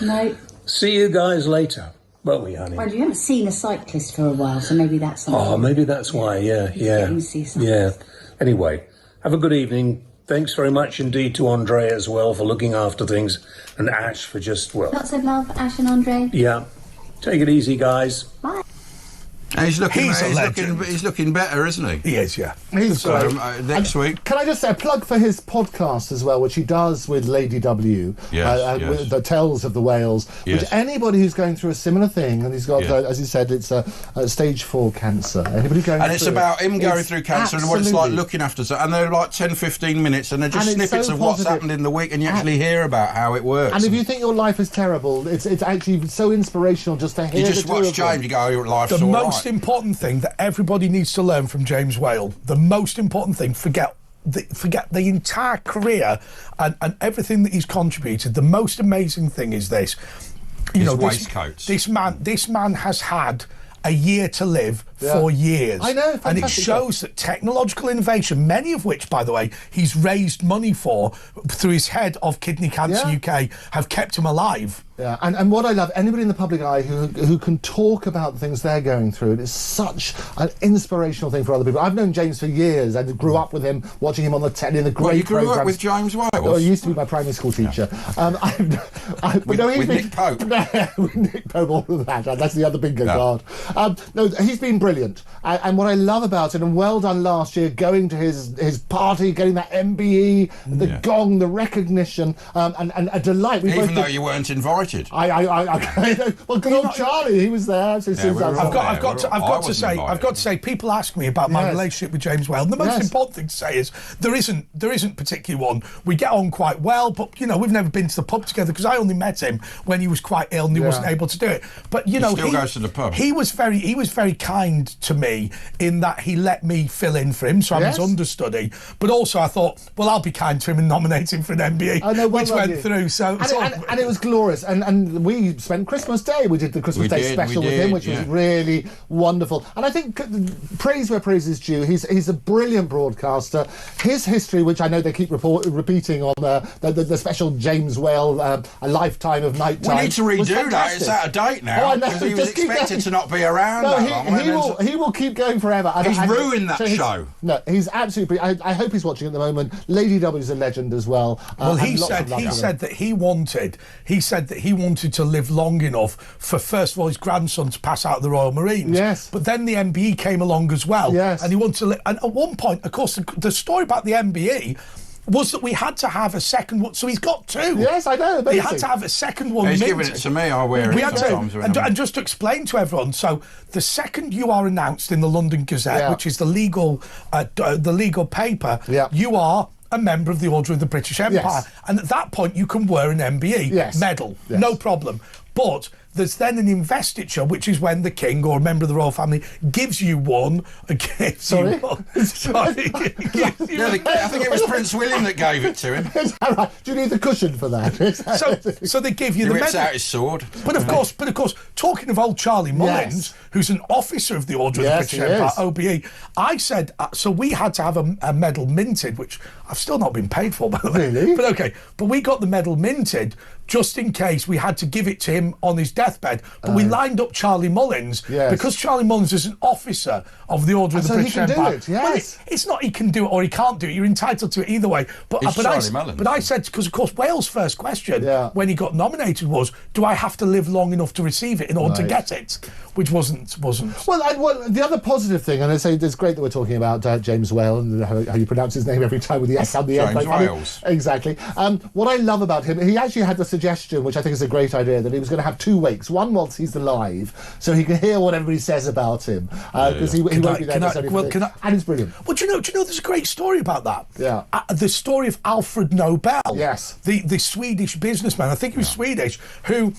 No. See you guys later. Won't we, honey? Well, you haven't seen a cyclist for a while, so maybe that's something. Oh, maybe that's why, yeah. Yeah. Anyway, have a good evening. Thanks very much indeed to Andre as well for looking after things, and Ash for just, well... Lots of love, Ash and Andre. Yeah. Take it easy, guys. Bye. He's looking better, isn't he? He is, yeah. He's great. Next week. Can I just say a plug for his podcast as well, which he does with Lady W, with the Tales of the Whales, which anybody who's going through a similar thing, and he's got, as you said, it's a stage 4 cancer. Anybody going and it's about him going through cancer and what it's like looking after it. And they're like 10, 15 minutes, and they're just snippets of what's happened in the week, and you actually hear about how it works. And if you think your life is terrible, it's actually so inspirational just to hear. You just watch James, you go, your life's all right. The most important thing that everybody needs to learn from James Whale, the most important thing, forget the entire career and everything that he's contributed. The most amazing thing is this. His waistcoats. This man has had a year to live for years. I know, and it shows that technological innovation, many of which, by the way, he's raised money for through his head of Kidney Cancer UK, have kept him alive. Yeah, and what I love, anybody in the public eye who can talk about the things they're going through, it is such an inspirational thing for other people. I've known James for years. I grew up with him, watching him on the telly in the great programs. You grew up with James Whale? Oh, he used to be my primary school teacher. With Nick Pope? With Nick Pope, all of that. That's the other bingo card. No, he's been brilliant. And what I love about it, and well done last year, going to his party, getting that MBE, the gong, the recognition, and a delight. Even though you weren't invited. Well, good old Charlie, he was there. I've got to say, people ask me about my relationship with James Whale. And the most important thing to say is there isn't particularly one. We get on quite well, but we've never been to the pub together because I only met him when he was quite ill and he wasn't able to do it. But he still goes to the pub. He was very kind to me in that he let me fill in for him, so I'm his understudy. But also I thought, well, I'll be kind to him and nominate him for an MBE, which went through. So and it was glorious. And we spent Christmas Day. We did the Christmas Day special with him, which was really wonderful. And I think praise where praise is due. He's a brilliant broadcaster. His history, which I know they keep repeating on the special James Whale, A Lifetime of Nighttime. We need to redo that. It's out of date now. Because he was expected to not be around that long. He will keep going forever. He's ruined that show. No, he's absolutely... I hope he's watching at the moment. Lady W's a legend as well. Well, he said that he wanted to live long enough for, first of all, his grandson to pass out of the Royal Marines. Yes. But then the MBE came along as well. Yes. And he wanted to live... And at one point, of course, the story about the MBE was that we had to have a second one. So he's got two. Yes, I know. Amazing. He had to have a second one. He's giving it to me. I'll wear it sometimes. And just to explain to everyone, so the second you are announced in the London Gazette, which is the legal paper, you are a member of the Order of the British Empire. Yes. And at that point, you can wear an MBE medal. Yes. No problem. But there's then an investiture, which is when the king or a member of the royal family gives you one. Sorry? Sorry. I think it was Prince William that gave it to him. Right. Do you need the cushion for that? So they give you the medal. He rips out his sword. But of course, talking of old Charlie Mullins, who's an officer of the Order of the British Empire, OBE, I said, so we had to have a medal minted, which I've still not been paid for, by the way. Really? But okay. But we got the medal minted just in case we had to give it to him on his deathbed. But we lined up Charlie Mullins because Charlie Mullins is an officer of the Order of the British Empire. Do it, yes. Well, it's not he can do it or he can't do it. You're entitled to it either way. But I said, because of course Wales' first question when he got nominated was, do I have to live long enough to receive it in order to get it? Which wasn't. Well, the other positive thing, and I say it's great that we're talking about James Whale and how you pronounce his name every time with the S on the end. James Wales. Exactly. What I love about him, he actually had this suggestion, which I think is a great idea, that he was going to have 2 wakes. One whilst he's alive, so he can hear what everybody says about him, because he won't be there necessarily. And it's brilliant. Well, do you know, there's a great story about that. Yeah. The story of Alfred Nobel. Yes. The Swedish businessman, I think he was Swedish, who,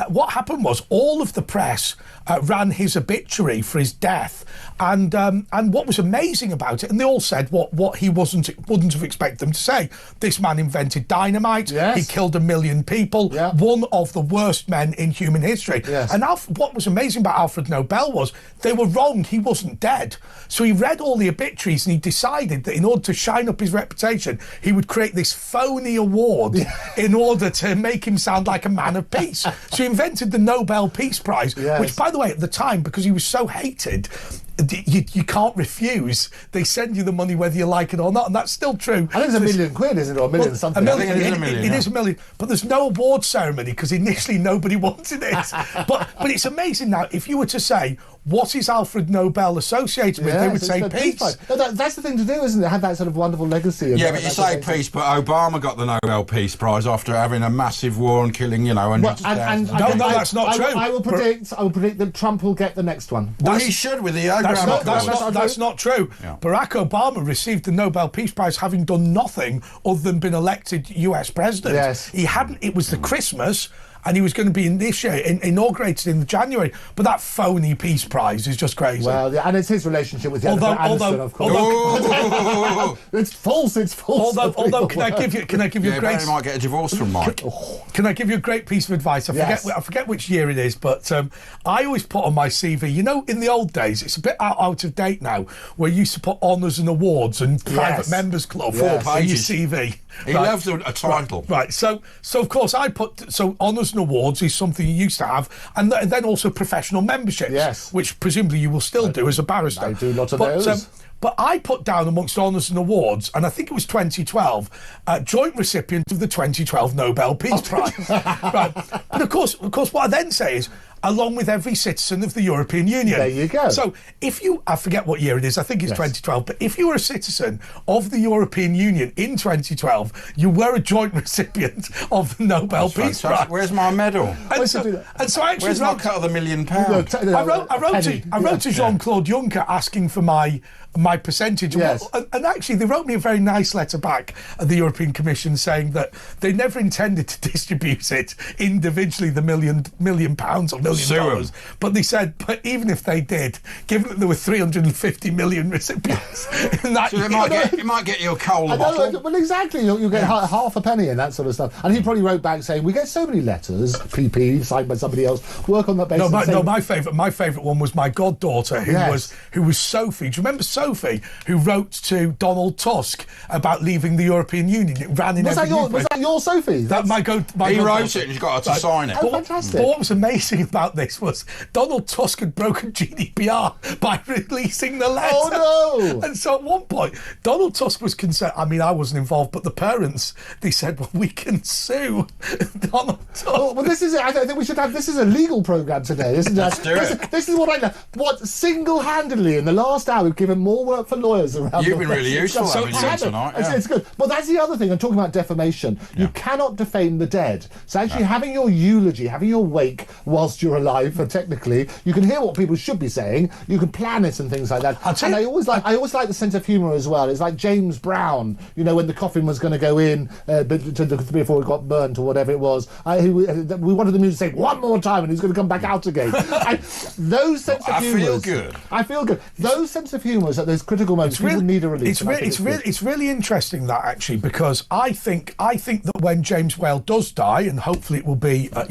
what happened was all of the press ran his obituary for his death, and what was amazing about it, and they all said what he wouldn't have expected them to say. This man invented dynamite. Yes. He killed 1 million people. Yeah. One of the worst men in human history. Yes. And what was amazing about Alfred Nobel was they were wrong. He wasn't dead. So he read all the obituaries and he decided that in order to shine up his reputation, he would create this phony award in order to make him sound like a man of peace. So he invented the Nobel Peace Prize, which, by the way, at the time, because he was so hated, you can't refuse. They send you the money whether you like it or not, and that's still true. I think it's £1 million, isn't it, or £1 million something? I think it is £1 million. It is £1 million, but there's no award ceremony because initially nobody wanted it. but it's amazing now. If you were to say, what is Alfred Nobel associated with? They would say peace. No, that's the thing to do, isn't it? Have that sort of wonderful legacy. Yeah, but you say peace, but Obama got the Nobel Peace Prize after having a massive war and killing, hundreds of thousands. No, that's not true. I will predict that Trump will get the next one. Well, he should with the That's not true. Yeah. Barack Obama received the Nobel Peace Prize having done nothing other than been elected US president. Yes. He hadn't. It was the Christmas, and he was going to be inaugurated in January. But that phony Peace Prize is just crazy. Well, and it's his relationship with Jennifer Aniston, of course. It's false. Although, can I give you a great? Barry might get a divorce from Mike. Can I give you a great piece of advice? I forget which year it is, but I always put on my CV. In the old days, it's a bit out of date now, where you used to put honours and awards and private members club 4 pages in your CV. He loves a title. Right. So of course I put honours and awards is something you used to have, and then also professional memberships. Yes. Which presumably you will still do as a barrister. I do lots of those. But I put down amongst honours and awards, and I think it was 2012, joint recipient of the 2012 Nobel Peace Prize. Right. But of course, what I then say is, along with every citizen of the European Union. There you go. So I forget what year it is, I think it's 2012, but if you were a citizen of the European Union in 2012, you were a joint recipient of the Nobel Peace Prize. Where's my medal? And so I actually where's my cut of the £1 million? I wrote to Jean-Claude Juncker asking for my percentage. Yes. And actually, they wrote me a very nice letter back at the European Commission saying that they never intended to distribute it individually, the £1 million or $1 million. But they said, but even if they did, given that there were 350 million recipients in that year, it might get you a cola bottle. Well, exactly. You'll get half a penny and that sort of stuff. And he probably wrote back saying, we get so many letters, PP, signed by somebody else, work on that basis. My favourite one was my goddaughter, who was Sophie. Do you remember Sophie, who wrote to Donald Tusk about leaving the European Union? It ran in every newspaper. Was that your Sophie? He wrote it and he's got her to sign it. Oh, fantastic. But what was amazing about this was Donald Tusk had broken GDPR by releasing the letter. Oh, no! And so at one point, Donald Tusk was concerned. I mean, I wasn't involved, but the parents, they said, well, we can sue Donald Tusk. Well, this is it. I think we should have, this is a legal programme today, isn't it? Let's do it. This is what I know. What, single-handedly, in the last hour, we've given more work for lawyers around. You've been really useful having you tonight. It's good. Well, that's the other thing. I'm talking about defamation. You cannot defame the dead. So actually having your eulogy, having your wake whilst you're alive, and technically, you can hear what people should be saying. You can plan it and things like that. And I always like the sense of humour as well. It's like James Brown, when the coffin was going to go in before it got burnt or whatever it was. We wanted the music to say one more time, and he's going to come back out again. Those sense of humour. I feel good. Those sense of humour at those critical moments, people need a release. It's really interesting that actually, because I think that when James Whale does die, and hopefully it will be a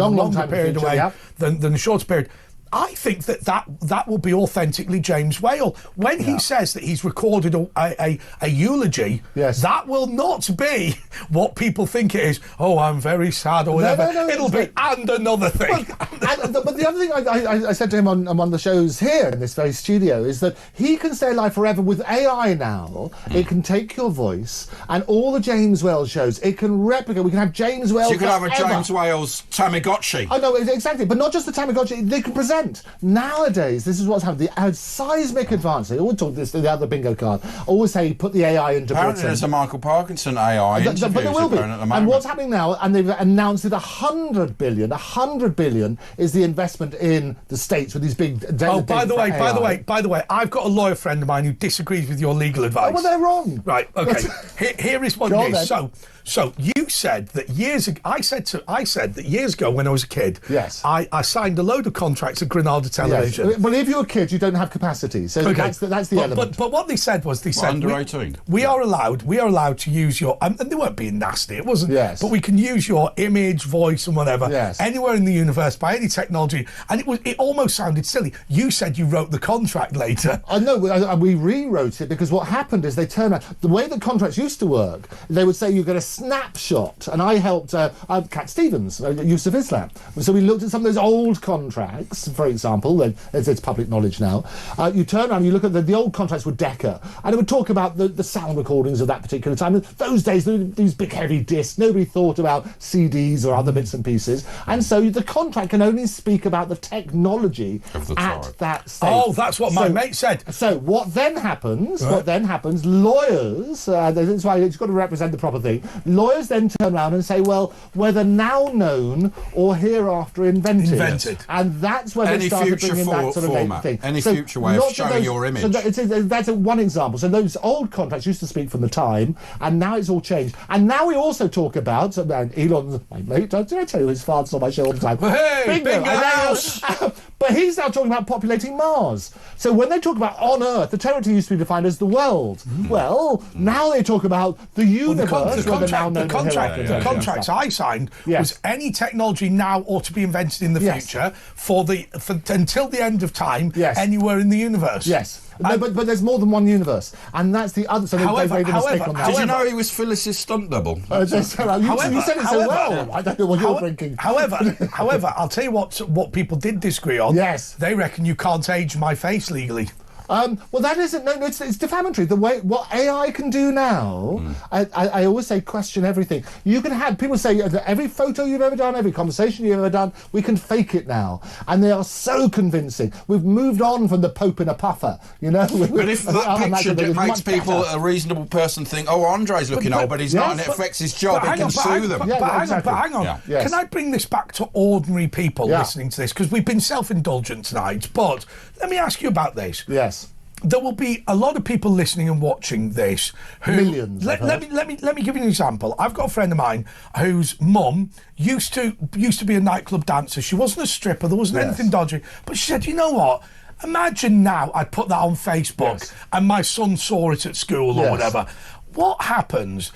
longer period away than a shorter period, I think that will be authentically James Whale. When he says that he's recorded a eulogy, that will not be what people think it is. Oh, I'm very sad or whatever. No, it'll be and another thing. But the other thing I said to him on one of the shows here in this very studio is that he can stay alive forever with AI now. It can take your voice, and all the James Whale shows, it can replicate. We can have James Whale. So you could have a James Whale's Tamagotchi. I know, exactly. But not just the Tamagotchi. They can present represent. Nowadays, this is what's happened. The seismic advance. They always talk this, the other bingo card. Always say, put the AI into Apparently Britain. there's a Michael Parkinson AI interview. But there will be. And what's happening now, and they've announced that 100 billion is the investment in the States with these big data. By the way, I've got a lawyer friend of mine who disagrees with your legal advice. Oh, well, they're wrong. Right, okay. Here is what it is. So you said that years ago, I said that years ago when I was a kid, yes, I signed a load of contracts at Granada Television. Yes. Well, if you're a kid, you don't have capacity, so that's the element. But what they said was, under 18. We are allowed to use your, and they weren't being nasty, it wasn't. Yes. But we can use your image, voice, and whatever anywhere in the universe by any technology, and it almost sounded silly. You said you wrote the contract later. I know, we rewrote it because what happened is they turned around. The way that contracts used to work, they would say you get a snapshot, and I helped Cat Stevens, use of Islam. So we looked at some of those old contracts, for example, it's public knowledge now. You turn around and you look at the old contracts with Decca, and it would talk about the sound recordings of that particular time. Those days, these big heavy discs, nobody thought about CDs or other bits and pieces, and so the contract can only speak about the technology at that stage. Oh, that's what my mate said. So what then happens? Lawyers, that's why it's got to represent the proper thing. Lawyers then turn around and say, well, whether now known or hereafter invented. And that's when they started bringing that sort of thing. Any future way of showing your image. So that's one example. So those old contracts used to speak from the time, and now it's all changed. And now we also talk about, Elon, my mate, did I tell you his father's on my show all the time? Hey, bingo house! But he's now talking about populating Mars. So when they talk about on Earth, the territory used to be defined as the world. Well, now they talk about the universe. The contracts I signed was any technology now or to be invented in the future until the end of time, anywhere in the universe. Yes. No, but there's more than one universe, and that's the other. So they've made a mistake on that. Did you know he was Phyllis's stunt double? You said it so well. I don't know what you're drinking. However, I'll tell you what people did disagree on. Yes, they reckon you can't age my face legally. Well, that isn't. No, it's defamatory. The way what AI can do now, I always say question everything. You can have people say every photo you've ever done, every conversation you've ever done, we can fake it now, and they are so convincing. We've moved on from the Pope in a puffer, you know. But if that picture makes people, a reasonable person, think, oh, Andre's looking old, but he's not, and it affects his job, he can sue them. But hang on. Yeah. Can I bring this back to ordinary people listening to this? Because we've been self-indulgent tonight, but let me ask you about this. Yes. There will be a lot of people listening and watching this. Millions. Let me give you an example. I've got a friend of mine whose mum used to be a nightclub dancer. She wasn't a stripper. There wasn't anything dodgy. But she said, you know what? Imagine now I put that on Facebook and my son saw it at school or whatever. What happens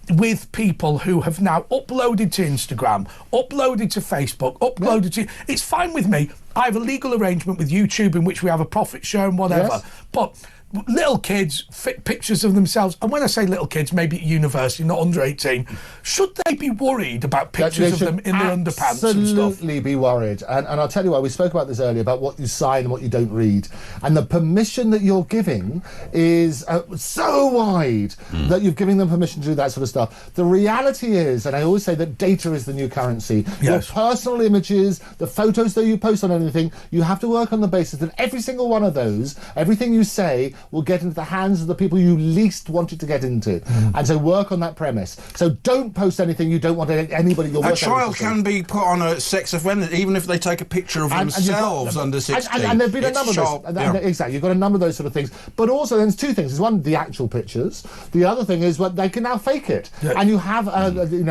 with people who have now uploaded to Instagram, uploaded to Facebook, uploaded to... It's fine with me. I have a legal arrangement with YouTube in which we have a profit share and whatever. But little kids fit pictures of themselves, and when I say little kids, maybe at university, not under 18, should they be worried about pictures of them in their underpants and stuff? Absolutely be worried. And I'll tell you why. We spoke about this earlier, about what you sign and what you don't read. And the permission that you're giving is so wide that you're giving them permission to do that sort of stuff. The reality is, and I always say that data is the new currency. Your personal images, the photos that you post on anything, you have to work on the basis that every single one of those, everything you say, will get into the hands of the people you least want it to get into. And so work on that premise. So don't post anything you don't want anybody you're working with. A child can be put on a sex offender even if they take a picture of themselves under 16. And there've been a number of those. Exactly, you've got a number of those sort of things. But also there's two things. There's one, the actual pictures. The other thing is what they can now fake it. And you have,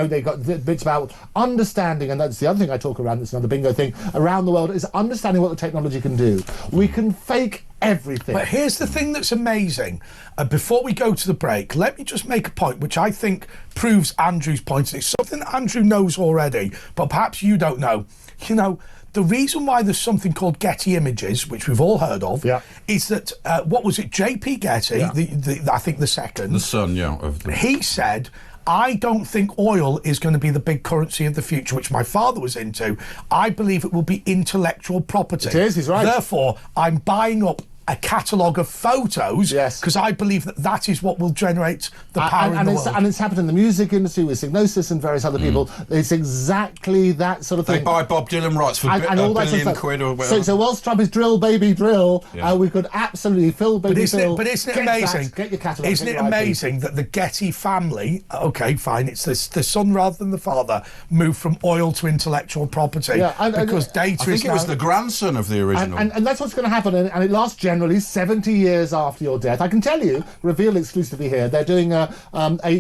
they've got bits about understanding, and that's the other thing I talk around, that's another bingo thing, around the world, is understanding what the technology can do. We can fake everything. But here's the thing that's amazing. Before we go to the break, let me just make a point which I think proves Andrew's point. It's something that Andrew knows already, but perhaps you don't know. You know, the reason why there's something called Getty Images, which we've all heard of, is that, what was it, J.P. Getty, I think the second. The son, he said, I don't think oil is going to be the big currency of the future, which my father was into. I believe it will be intellectual property. It is, he's right. Therefore, I'm buying up a catalogue of photos, because I believe that is what will generate the power in the world. And it's happened in the music industry with Signosis and various other people. It's exactly that sort of thing. They buy Bob Dylan rights for and all that billion sort of quid or whatever. So whilst Trump is drill, baby, drill, we could absolutely fill baby drill. But isn't it amazing? Get your catalogue. Isn't it amazing that the Getty family, okay, fine, it's the son rather than the father, moved from oil to intellectual property because data I think it was the grandson of the original. And that's what's going to happen, and it lasts generally 70 years after your death. I can tell you, revealed exclusively here, they're doing a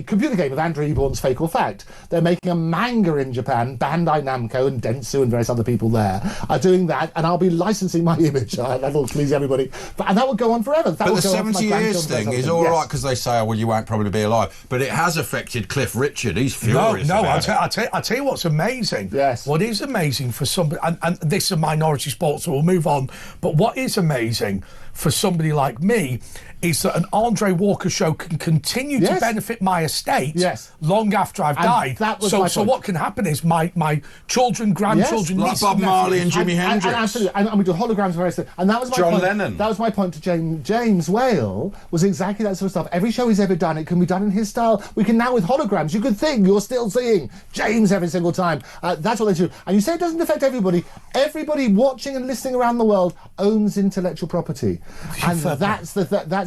computer game of Andrew Eborn's Fake or Fact. They're making a manga in Japan. Bandai Namco and Dentsu and various other people there are doing that, and I'll be licensing my image. That'll please everybody. And that will go on forever. But the 70 years thing is all right because they say, well, you won't probably be alive. But it has affected Cliff Richard. He's furious. No, I'll tell you what's amazing. Yes. What is amazing for somebody, and this is a minority sport, so we'll move on. But what is amazing for somebody like me is that an Andre Walker show can continue to benefit my estate long after I've died. So what can happen is my children, grandchildren, like Bob Marley and Jimi Hendrix. Absolutely, and we do holograms and various things. And that was my John point. Lennon. That was my point to James Whale, was exactly that sort of stuff. Every show he's ever done, it can be done in his style. We can now with holograms. You could think you're still seeing James every single time. That's what they do. And you say it doesn't affect everybody. Everybody watching and listening around the world owns intellectual property, and that's the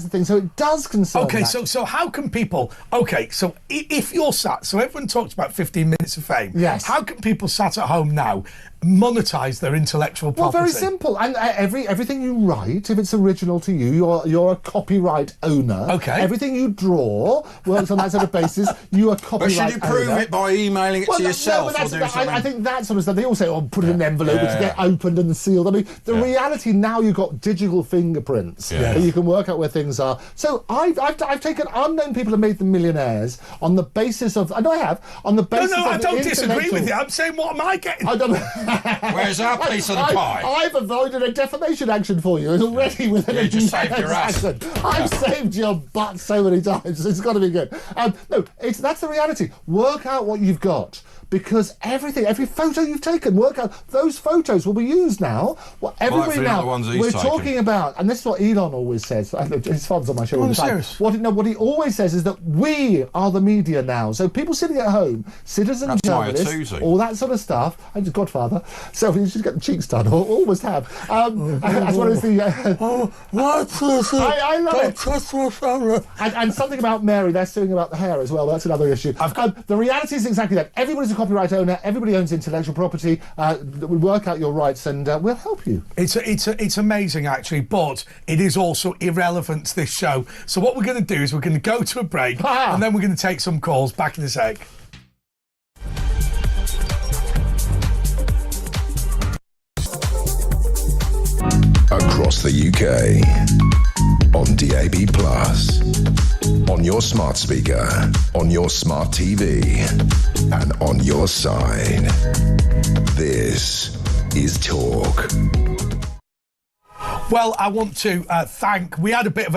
thing. So it does concern. Okay, so how can people? Okay, so if you're sat, so everyone talks about 15 minutes of fame. Yes. How can people sat at home now monetize their intellectual property? Well, very simple. And everything you write, if it's original to you, you're a copyright owner. Okay. Everything you draw works on that sort of basis. You are copyright owner. But should you prove it by emailing it to yourself? I think that sort of stuff. They all say, put it in an envelope, to get opened and sealed. I mean, the reality now, you've got digital fingerprints that you can work out where things are. So I've taken unknown people and made them millionaires on the basis of, and I have, on the basis of I don't disagree with you. I'm saying, what am I getting? I don't Where's our piece of the pie? I've avoided a defamation action for you already within a just saved your ass. I've saved your butt so many times. It's got to be good. No, that's the reality. Work out what you've got. Because every photo you've taken, work out, those photos will be used now. Everybody now, we're talking about, and this is what Elon always says. His father's on my show all the time. What he always says is that we are the media now. So people sitting at home, citizen journalists, all that sort of stuff. I'm just Godfather. So you should get the cheeks done, or almost have. As well as the. I love it. And something about Mary. They're suing about the hair as well. That's another issue. The reality is exactly that. Everybody's a copyright owner. Everybody owns intellectual property. We work out your rights, and we'll help you. It's amazing, actually, but it is also irrelevant to this show. So what we're going to do is we're going to go to a break, and then we're going to take some calls. Back in a sec. Across the UK, on DAB+, on your smart speaker, on your smart TV, and on your side. This is Talk. Well, I want to thank. We had a bit of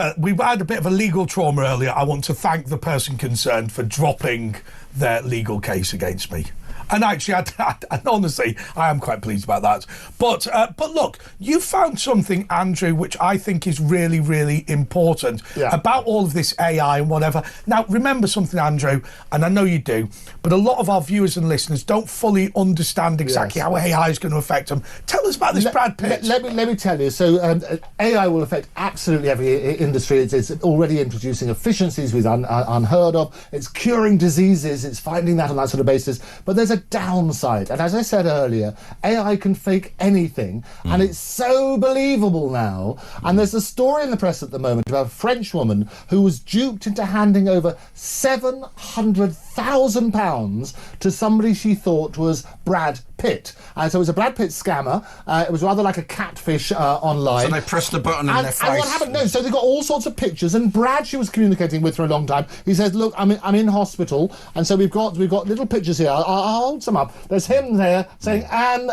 a legal trauma earlier. I want to thank the person concerned for dropping their legal case against me. And actually, and honestly, I am quite pleased about that. But look, you found something, Andrew, which I think is really, really important about all of this AI and whatever. Now, remember something, Andrew, and I know you do, but a lot of our viewers and listeners don't fully understand exactly how AI is going to affect them. Tell us about this, Brad Pitt. Let me tell you. So AI will affect absolutely every industry. It's already introducing efficiencies we've unheard of. It's curing diseases. It's finding that on that sort of basis. But there's a downside, and as I said earlier, AI can fake anything, and it's so believable now. And there's a story in the press at the moment about a French woman who was duped into handing over £700,000 to somebody she thought was Brad Pitt. So it was a Brad Pitt scammer. It was rather like a catfish online. So they pressed the button in their face. And what happened? No, so they got all sorts of pictures, and Brad, she was communicating with for a long time. He says, "Look, I'm in hospital, and so we've got little pictures here. I'll hold some up. There's him there saying, Anne,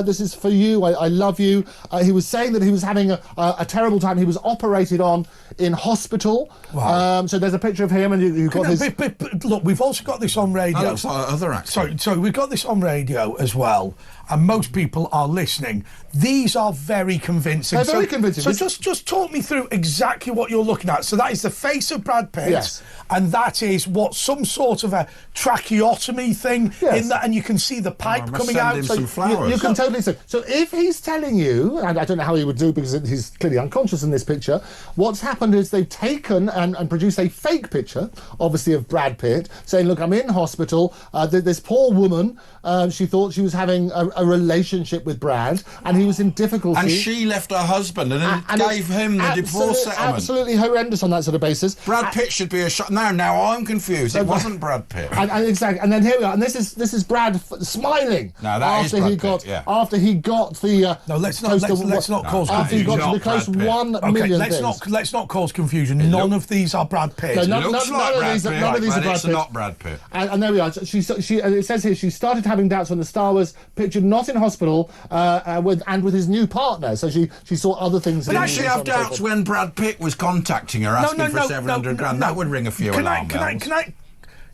this is for you. I love you." He was saying that he was having a terrible time. He was operated on in hospital. Wow. So there's a picture of him, and you've got this. But look, we've also got this on radio. That looks like other actors. Sorry, we've got this on radio as well, and most people are listening, these are very convincing. They're very convincing. So just talk me through exactly what you're looking at. So that is the face of Brad Pitt, yes, and that is what, some sort of a tracheotomy thing in that, and you can see the pipe coming out. So you can totally see. So if he's telling you, and I don't know how he would do because he's clearly unconscious in this picture, what's happened is they've taken and produced a fake picture, obviously, of Brad Pitt, saying, look, I'm in hospital, this poor woman, she thought she was having a relationship with Brad, and he was in difficulty. And she left her husband and gave him the divorce settlement. Absolutely horrendous on that sort of basis. Brad Pitt should be a shot. Now I'm confused. It wasn't Brad Pitt. And exactly. And then here we are. And this is Brad smiling. No, that is Brad Pitt, after he got the. No, let's not cause confusion. After he got to the close 1 million. Let's not cause confusion. None of these are Brad Pitt. No, none of these are Brad Pitt. It's not Brad Pitt. And there we are. She it says here she started having doubts when the star was pictured not in hospital with his new partner. So she saw other things. But actually, have doubts when Brad Pitt was contacting her asking for 700 grand. That would ring a few alarm bells.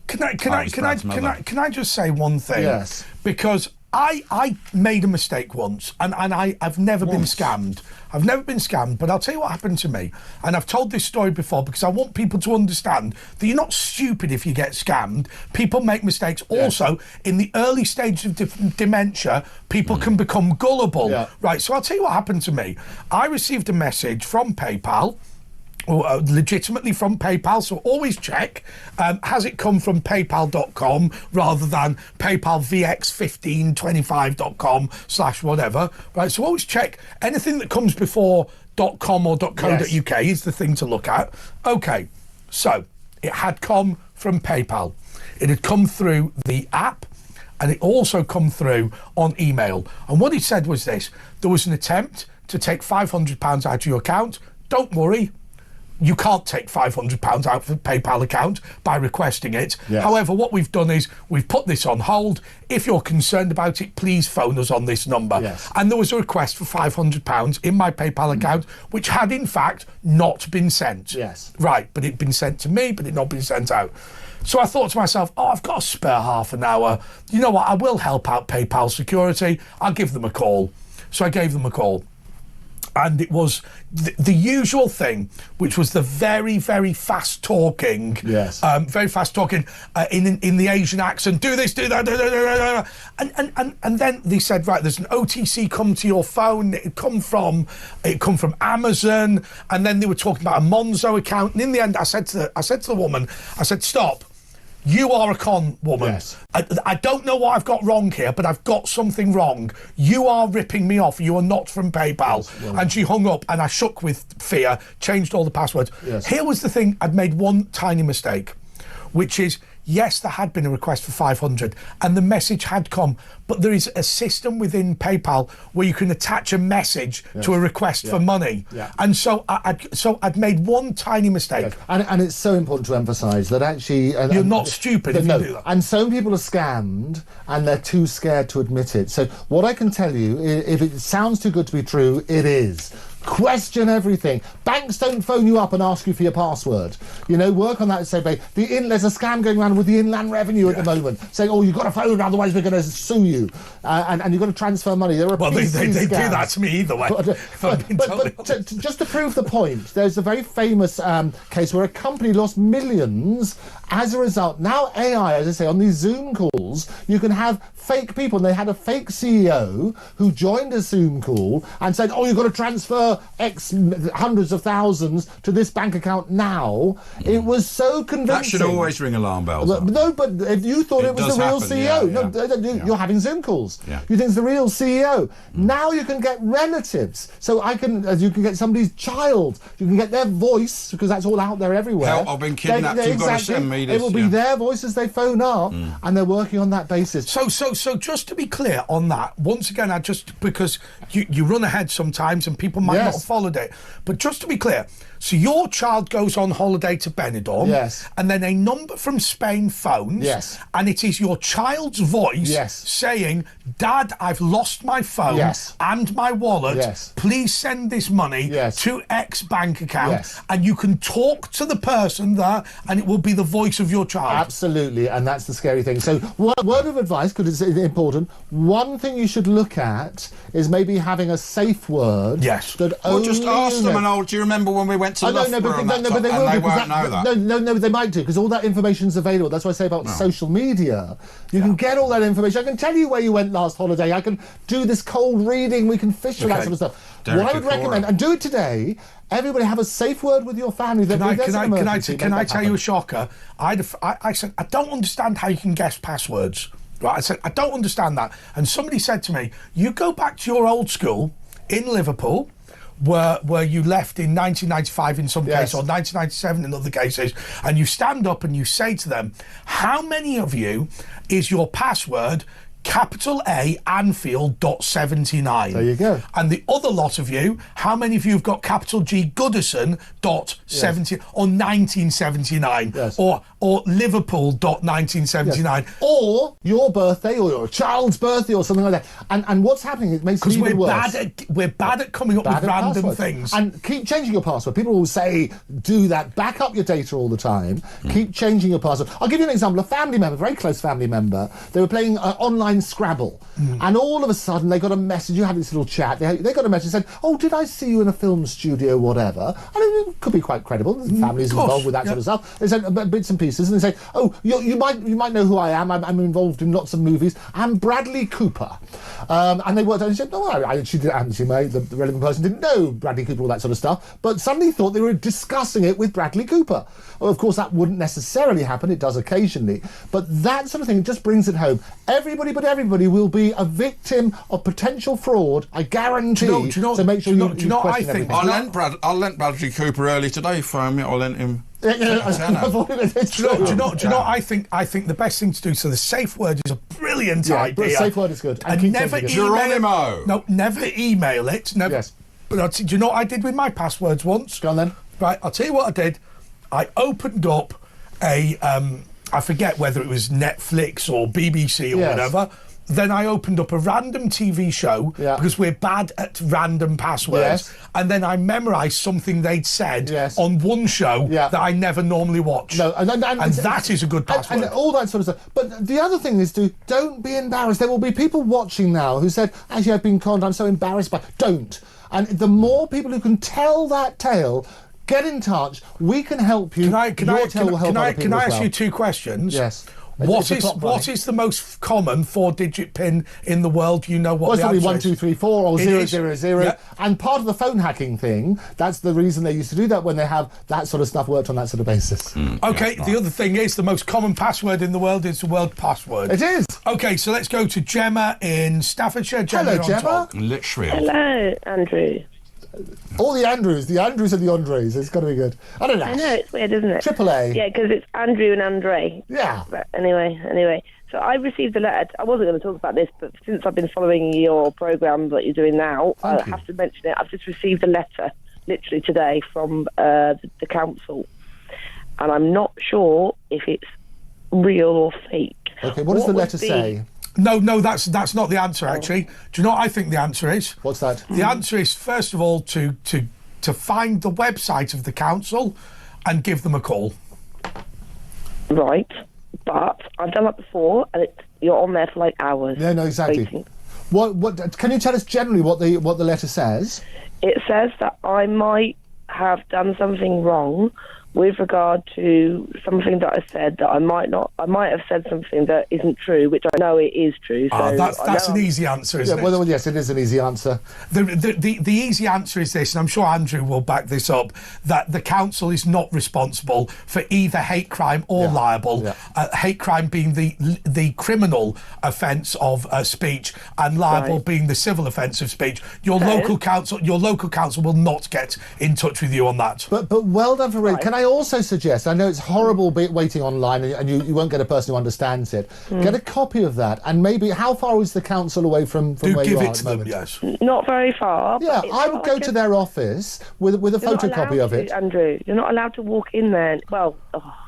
Can I just say one thing? Yes. Because I made a mistake once, and I've never been scammed. I've never been scammed, but I'll tell you what happened to me. And I've told this story before because I want people to understand that you're not stupid if you get scammed. People make mistakes. Yes. Also, in the early stages of dementia, people can become gullible. Yeah. Right, so I'll tell you what happened to me. I received a message from PayPal, legitimately from PayPal, so always check, has it come from paypal.com rather than paypalvx1525.com/whatever, right? So always check anything that comes before .com or .co.uk is the thing to look at. Okay, so it had come from PayPal. It had come through the app, and it also come through on email. And what it said was this: there was an attempt to take £500 out of your account. Don't worry, you can't take £500 out of a PayPal account by requesting it. Yes. However, what we've done is we've put this on hold. If you're concerned about it, please phone us on this number. Yes. And there was a request for £500 in my PayPal account, which had in fact not been sent. Yes. Right, but it'd been sent to me, but it'd not been sent out. So I thought to myself, I've got a spare half an hour. You know what, I will help out PayPal security. I'll give them a call. So I gave them a call. And it was the usual thing, which was the very, very fast talking, in the Asian accent. Do this, do that, and then they said, right, there's an OTC come to your phone. It come from Amazon, and then they were talking about a Monzo account. And in the end, I said to the woman, I said, stop. You are a con woman. Yes. I don't know what I've got wrong here, but I've got something wrong. You are ripping me off. You are not from PayPal. Yes, well, and she hung up, and I shook with fear, changed all the passwords. Yes. Here was the thing. I'd made one tiny mistake, which is, yes, there had been a request for 500 and the message had come, but there is a system within PayPal where you can attach a message to a request for money. Yeah. And so I'd made one tiny mistake. Yes. And it's so important to emphasise that actually... You're not stupid if you do that. And some people are scammed and they're too scared to admit it. So what I can tell you, if it sounds too good to be true, it is. Question everything. Banks don't phone you up and ask you for your password. You know, work on that and say, babe, there's a scam going around with the Inland Revenue at the moment, saying, you've got to phone, otherwise we're going to sue you. And you've got to transfer money. There are they do that to me either way. But just to prove the point, there's a very famous case where a company lost millions as a result. Now AI, as I say, on these Zoom calls, you can have fake people. And they had a fake CEO who joined a Zoom call and said, you've got to transfer X hundreds of thousands to this bank account now. It was so convincing. That should always ring alarm bells. No, but if you thought it was the real CEO, you're having Zoom calls. Yeah. You think it's the real CEO. Now you can get relatives. So you can get somebody's child. You can get their voice, because that's all out there everywhere. Help, I've been kidnapped. You've got to send me this. It will be their voice as they phone up, and they're working on that basis. So just to be clear on that, once again, because you run ahead sometimes and people might not have followed it, but just to be clear, So your child goes on holiday to Benidorm. Yes. And then a number from Spain phones. Yes. And it is your child's voice saying, Dad, I've lost my phone and my wallet. Yes. Please send this money to X bank account. Yes. And you can talk to the person there and it will be the voice of your child. Absolutely, and that's the scary thing. So, word of advice, because it's important, one thing you should look at is maybe having a safe word. Yes. That Or just ask them, and do you remember when we went to Loughborough but they will won't know that. No, they might do, because all that information's available. That's what I say about social media. You can get all that information. I can tell you where you went last holiday. I can do this cold reading. We can fish for that sort of stuff. What I would recommend, and do it today, everybody have a safe word with your family. Can I tell you a shocker? I said, I don't understand how you can guess passwords. Right? I said, I don't understand that. And somebody said to me, you go back to your old school in Liverpool, where you left in 1995 in some case, or 1997 in other cases, and you stand up and you say to them, how many of you is your password capital A Anfield.79? There you go. And the other lot of you, how many of you have got capital G Goodison.70 or 1979 or Liverpool.1979 or your birthday or your child's birthday or something like that. And what's happening, it makes it even worse. We're bad at coming up with random things. And keep changing your password. People will say, do that, back up your data all the time. Keep changing your password. I'll give you an example. A family member, a very close family member, they were playing online Scrabble, and all of a sudden they got a message. You had this little chat. They got a message saying, "Oh, did I see you in a film studio, whatever?" And it could be quite credible. There's families involved with that sort of stuff. They said bits and pieces, and they say, "Oh, you might know who I am. I'm involved in lots of movies. I'm Bradley Cooper." And they worked out and said, "No, I actually the relevant person didn't know Bradley Cooper, all that sort of stuff, but suddenly thought they were discussing it with Bradley Cooper." Well, of course, that wouldn't necessarily happen. It does occasionally, but that sort of thing just brings it home. Everybody will be a victim of potential fraud, I guarantee. So make sure you question everything. I lent Bradley Cooper early today, phone me. I lent him. Do you know? I think the best thing to do. So the safe word is a brilliant idea. But safe word is good. And never Geronimo. No, never email it. Never. Yes. But do you know what I did with my passwords once? Go on then. Right, I'll tell you what I did. I opened up a I forget whether it was Netflix or BBC or whatever. Then I opened up a random TV show because we're bad at random passwords. And then I memorised something they'd said on one show that I never normally watch. No, and that is a good password. And all that sort of stuff. But the other thing is don't be embarrassed. There will be people watching now who said, actually, I've been conned, I'm so embarrassed by... Don't. And the more people who can tell that tale... Get in touch. We can help you. Can I ask you two questions? Yes. What is the most common 4-digit PIN in the world? You know what? Well, it's probably 1, 2, 3, 4 or 0, 0, 0. Yeah. And part of the phone hacking thing, that's the reason they used to do that, when they have that sort of stuff worked on that sort of basis. Okay, the other thing is the most common password in the world is the world password. It is. Okay, so let's go to Gemma in Staffordshire. Hello, Gemma. Litchfield. Hello, Andrew. All the Andrews and the Andres. It's got to be good. I don't know. I know, it's weird, isn't it? Triple A. Yeah, because it's Andrew and Andre. Yeah. But anyway. So I received a letter. I wasn't going to talk about this, but since I've been following your programme that you're doing now, I have to mention it. I've just received a letter, literally today, from the council. And I'm not sure if it's real or fake. Okay, what does the letter say? No, that's not the answer, actually. Do you know what I think the answer is? What's that? The answer is, first of all, to find the website of the council and give them a call. Right, but I've done that before, and you're on there for like hours. Yeah, no, exactly. Waiting. What? Can you tell us generally what the letter says? It says that I might have done something wrong with regard to something that I said, that I might have said something that isn't true, which I know it is true. So that's an easy answer, isn't it? Well, yes, it is an easy answer. The easy answer is this, and I'm sure Andrew will back this up, that the council is not responsible for either hate crime or libel. Hate crime being the criminal offence of speech, and libel being the civil offence of speech. Your local council will not get in touch with you on that. But well done for it. Can I I also suggest, I know it's horrible waiting online and you won't get a person who understands it, get a copy of that, and maybe, how far is the council away from where you are at the moment? Yes. Not very far. Yeah, I would go to their office with a photocopy of it. Andrew, you're not allowed to walk in there. Well,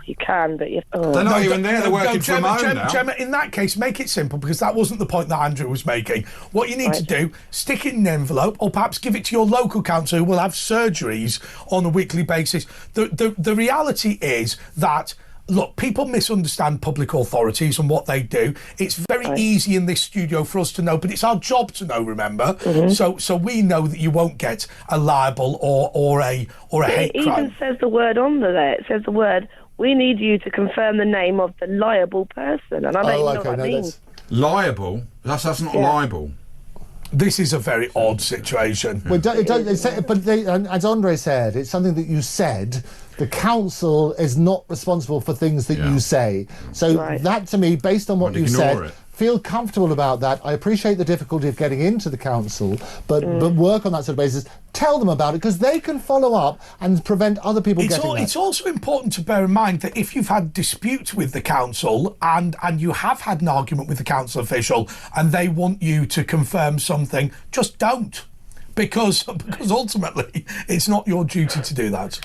you can, but they're not even there. They're working from home now. Gemma, in that case, make it simple, because that wasn't the point that Andrew was making. What you need to do, stick it in an envelope, or perhaps give it to your local council who will have surgeries on a weekly basis. The reality is that, look, people misunderstand public authorities and what they do. It's very easy in this studio for us to know, but it's our job to know, remember? So we know that you won't get a libel or a hate crime. It even says the word on there. It says the word, we need you to confirm the name of the liable person. And I don't know what that means. Liable? That's not libel. This is a very odd situation. Well, as Andre said, it's something that you said. The council is not responsible for things that you say. So that, to me, based on what you said, feel comfortable about that. I appreciate the difficulty of getting into the council, but work on that sort of basis. Tell them about it, because they can follow up and prevent other people getting that. It's also important to bear in mind that if you've had disputes with the council and you have had an argument with the council official and they want you to confirm something, just don't. Because ultimately, it's not your duty to do that.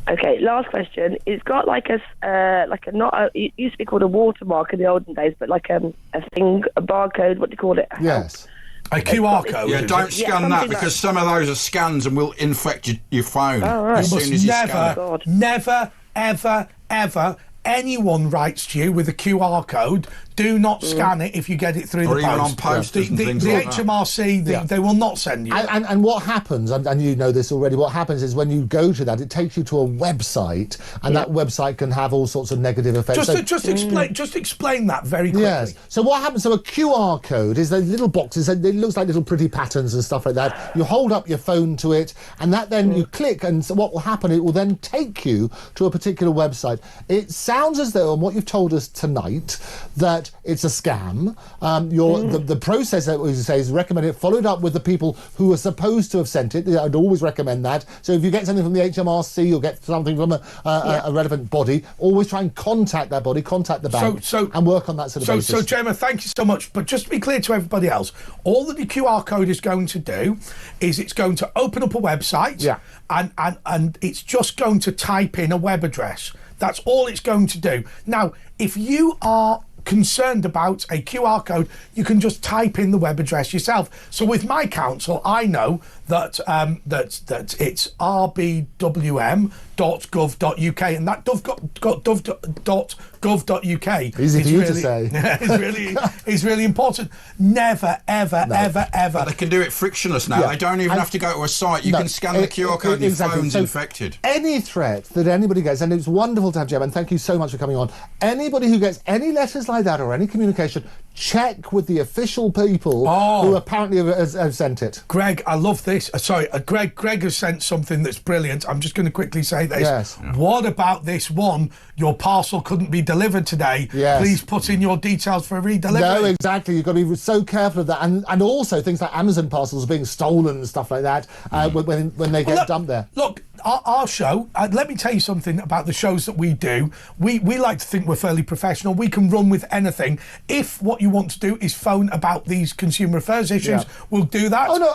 Okay, last question. It's got it used to be called a watermark in the olden days, but like a barcode, what do you call it? Yes. A QR code. Yeah, don't scan that, because some of those are scans and will infect your phone as soon as you scan it. Never, ever, anyone writes to you with a QR code, do not scan it if you get it through the post. Or even on posters and things like that. The HMRC, they will not send you. And what happens, and you know this already, what happens is when you go to that, it takes you to a website, and that website can have all sorts of negative effects. Just explain that very quickly. Yes. So what happens, so a QR code is those little boxes, it looks like little pretty patterns and stuff like that. You hold up your phone to it, and that then you click, and so what will happen, it will then take you to a particular website. It sounds as though, on what you've told us tonight, that it's a scam. The process that we say is recommended, followed up with the people who are supposed to have sent it. I'd always recommend that. So if you get something from the HMRC, you'll get something from a relevant body. Always try and contact that body, contact the bank, and work on that sort of basis. So, Gemma, thank you so much. But just to be clear to everybody else, all that the QR code is going to do is it's going to open up a website, and it's just going to type in a web address. That's all it's going to do. Now, if you are concerned about a QR code, you can just type in the web address yourself. So with my council, I know that that it's rbwm.gov.uk, and that gov.uk easy for you to say. is really important. Never, ever. But they can do it frictionless now. They don't even have to go to a site. You can scan the QR code and your phone's infected. Any threat that anybody gets, and it's wonderful to have Gemma, and thank you so much for coming on. Anybody who gets any letters like that or any communication, check with the official people who apparently have sent it. Greg, I love this. Greg has sent something that's brilliant. I'm just going to quickly say this. Yes. What about this one? Your parcel couldn't be delivered today. Yes. Please put in your details for a redelivery. No, exactly. You've got to be so careful of that. And also things like Amazon parcels being stolen and stuff like that when they get dumped there. Look, our show, let me tell you something about the shows that we do. We like to think we're fairly professional. We can run with anything. If what you want to do is phone about these consumer affairs issues, we'll do that. Oh, no,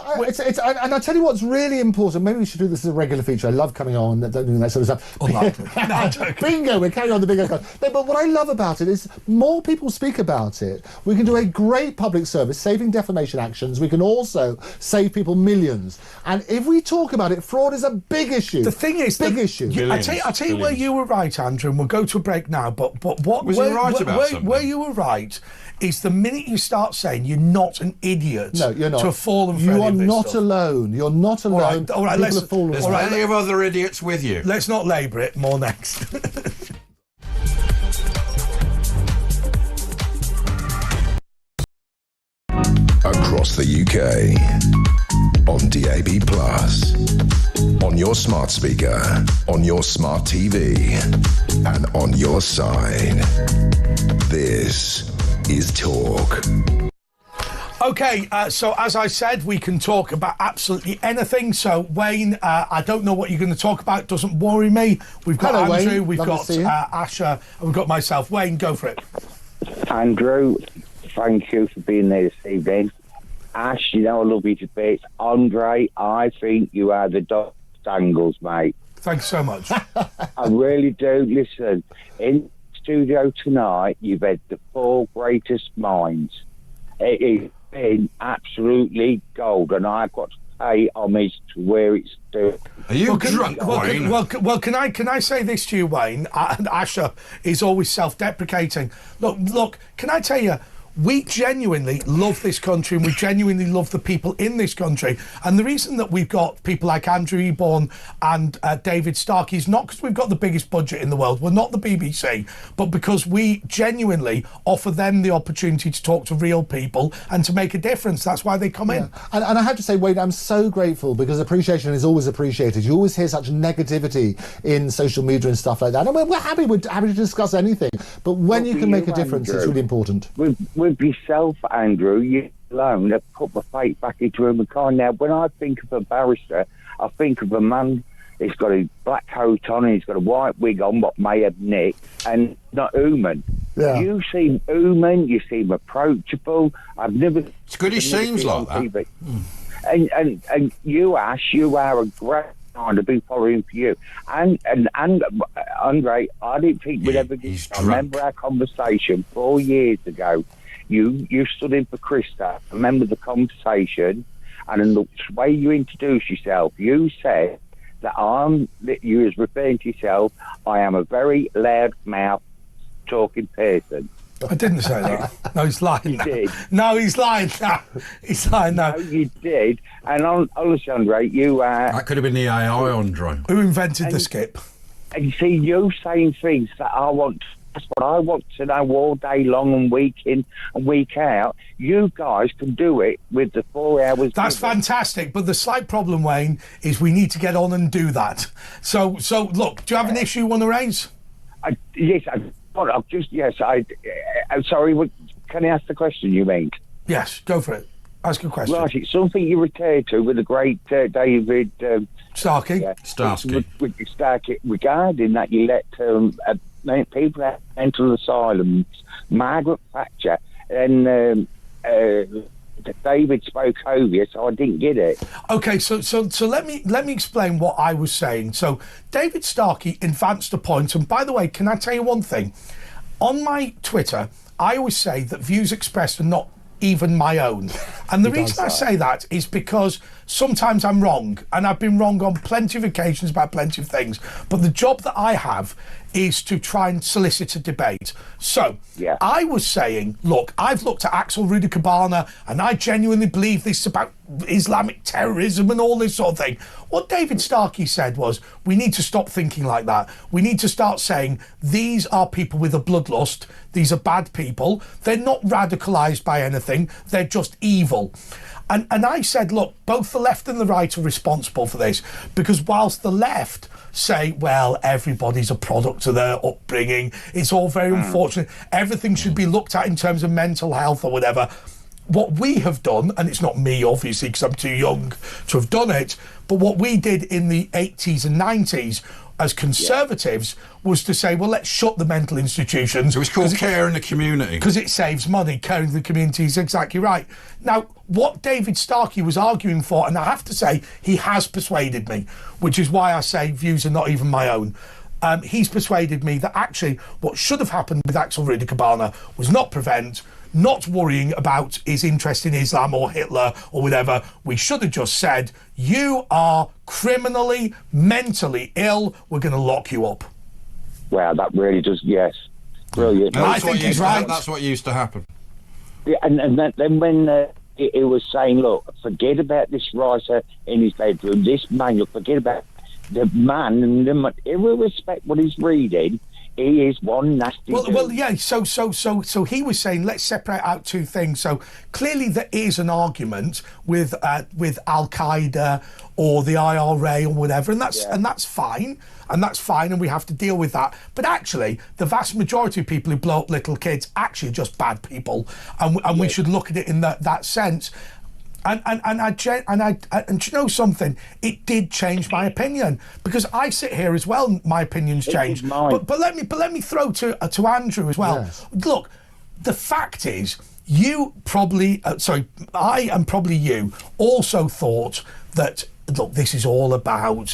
and I'll tell you what's really important. Maybe we should do this as a regular feature. I love coming on and doing that sort of stuff. Bingo, we're carrying on the bingo card. No, but what I love about it is more people speak about it. We can do a great public service, saving defamation actions. We can also save people millions. And if we talk about it, fraud is a big issue. The thing is, big issue. I'll tell you where you were right, Andrew, and we'll go to a break now. But what was you right about something? Where you were right is the minute you start saying you're not an idiot. No, you're not. To have fallen for You are any of this not stuff. alone. You're not alone. All right, There's plenty of other idiots with you. Let's not labour it. More next. Across the UK, on DAB+, on your smart speaker, on your smart TV, and on your side. This is Talk. Okay, so as I said, we can talk about absolutely anything. So, Wayne, I don't know what you're going to talk about. It doesn't worry me. We've got Andrew, we've got Asher, and we've got myself. Wayne, go for it. Andrew, thank you for being there this evening. Ash, you know I love you to bits. Andre, I think you are the Dr. Dangles, mate. Thanks so much. I really do. Listen, in studio tonight, you've had the 4 greatest minds. It has been absolutely gold, and I've got to pay homage to where it's due. Are you drunk, Wayne? Well, can I say this to you, Wayne? And Asher is always self-deprecating. Look, can I tell you, we genuinely love this country and we genuinely love the people in this country. And the reason that we've got people like Andrew Eborn and David Starkey is not because we've got the biggest budget in the world. We're not the BBC, but because we genuinely offer them the opportunity to talk to real people and to make a difference. That's why they come in. And I have to say, Wayne, I'm so grateful because appreciation is always appreciated. You always hear such negativity in social media and stuff like that. And we're happy to discuss anything. But when you can make a difference, Andrew, it's really important. With yourself, Andrew, you alone have put my faith back into a kind. Now, when I think of a barrister, I think of a man. He's got a black coat on and he's got a white wig on, what may have Nick, and not human. Yeah. You seem human. You seem approachable. I've never. It's good. He seems like that. And you, Ash, you are a great. I've been following for you, and Andre, I didn't think we'd ever get. I remember our conversation 4 years ago. You stood in for Krista. I remember the conversation, and in the way you introduced yourself, you said that you was referring to yourself. I am a very loud mouth talking person. I didn't say that. No, he's lying. You did. No, he's lying. No, he's lying. No, you did. And honestly, Andre, you are. That could have been the AI, Andre. Who invented the skip? And you see, you saying things that I want. That's what I want to know all day long and week in and week out. You guys can do it with the 4 hours. That's fantastic. But the slight problem, Wayne, is we need to get on and do that. So look, do you have an issue you want to raise? Yes, I'm sorry. Can I ask the question you mean? Yes, go for it. Ask a question. Right, it's something you referred to with the great David Starkey. Starkey, regarding that you let people out mental asylums, Margaret Thatcher, and David spoke over you, so I didn't get it. Okay, so let me explain what I was saying. So David Starkey advanced a point, and by the way, can I tell you one thing? On my Twitter, I always say that views expressed are not even my own. And the reason I say that is because sometimes I'm wrong, and I've been wrong on plenty of occasions about plenty of things. But the job that I have is to try and solicit a debate. So I was saying, look, I've looked at Axel Rudikabana, and I genuinely believe this about Islamic terrorism and all this sort of thing. What David Starkey said was, we need to stop thinking like that. We need to start saying, these are people with a bloodlust. These are bad people. They're not radicalised by anything. They're just evil. And I said, look, both the left and the right are responsible for this, because whilst the left say, well, everybody's a product of their upbringing, it's all very unfortunate, everything should be looked at in terms of mental health or whatever. What we have done, and it's not me, obviously, because I'm too young to have done it, but what we did in the 80s and 90s as Conservatives was to say, well, let's shut the mental institutions. So it's called care in the community. Because it saves money. Care in the community is exactly right. Now, what David Starkey was arguing for, and I have to say, he has persuaded me, which is why I say views are not even my own. He's persuaded me that actually what should have happened with Axel Rudikabana was not worrying about his interest in Islam or Hitler or whatever. We should have just said, you are criminally, mentally ill. We're going to lock you up. Wow, that really does, yes. Brilliant. I think he's right. That's what used to happen. Yeah, and then when it was saying, look, forget about this writer in his bedroom, this man, forget about the man, and irrespective what he's reading, He is one nasty. Well, yeah. So he was saying let's separate out two things. So clearly there is an argument with Al Qaeda or the IRA or whatever, and that's fine, and we have to deal with that. But actually, the vast majority of people who blow up little kids actually are just bad people, and we should look at it in that sense. And you know something? It did change my opinion, because I sit here as well. My opinion's changed. But let me throw to Andrew as well. Yes. Look, the fact is, you probably I and probably you also thought that. Look, this is all about,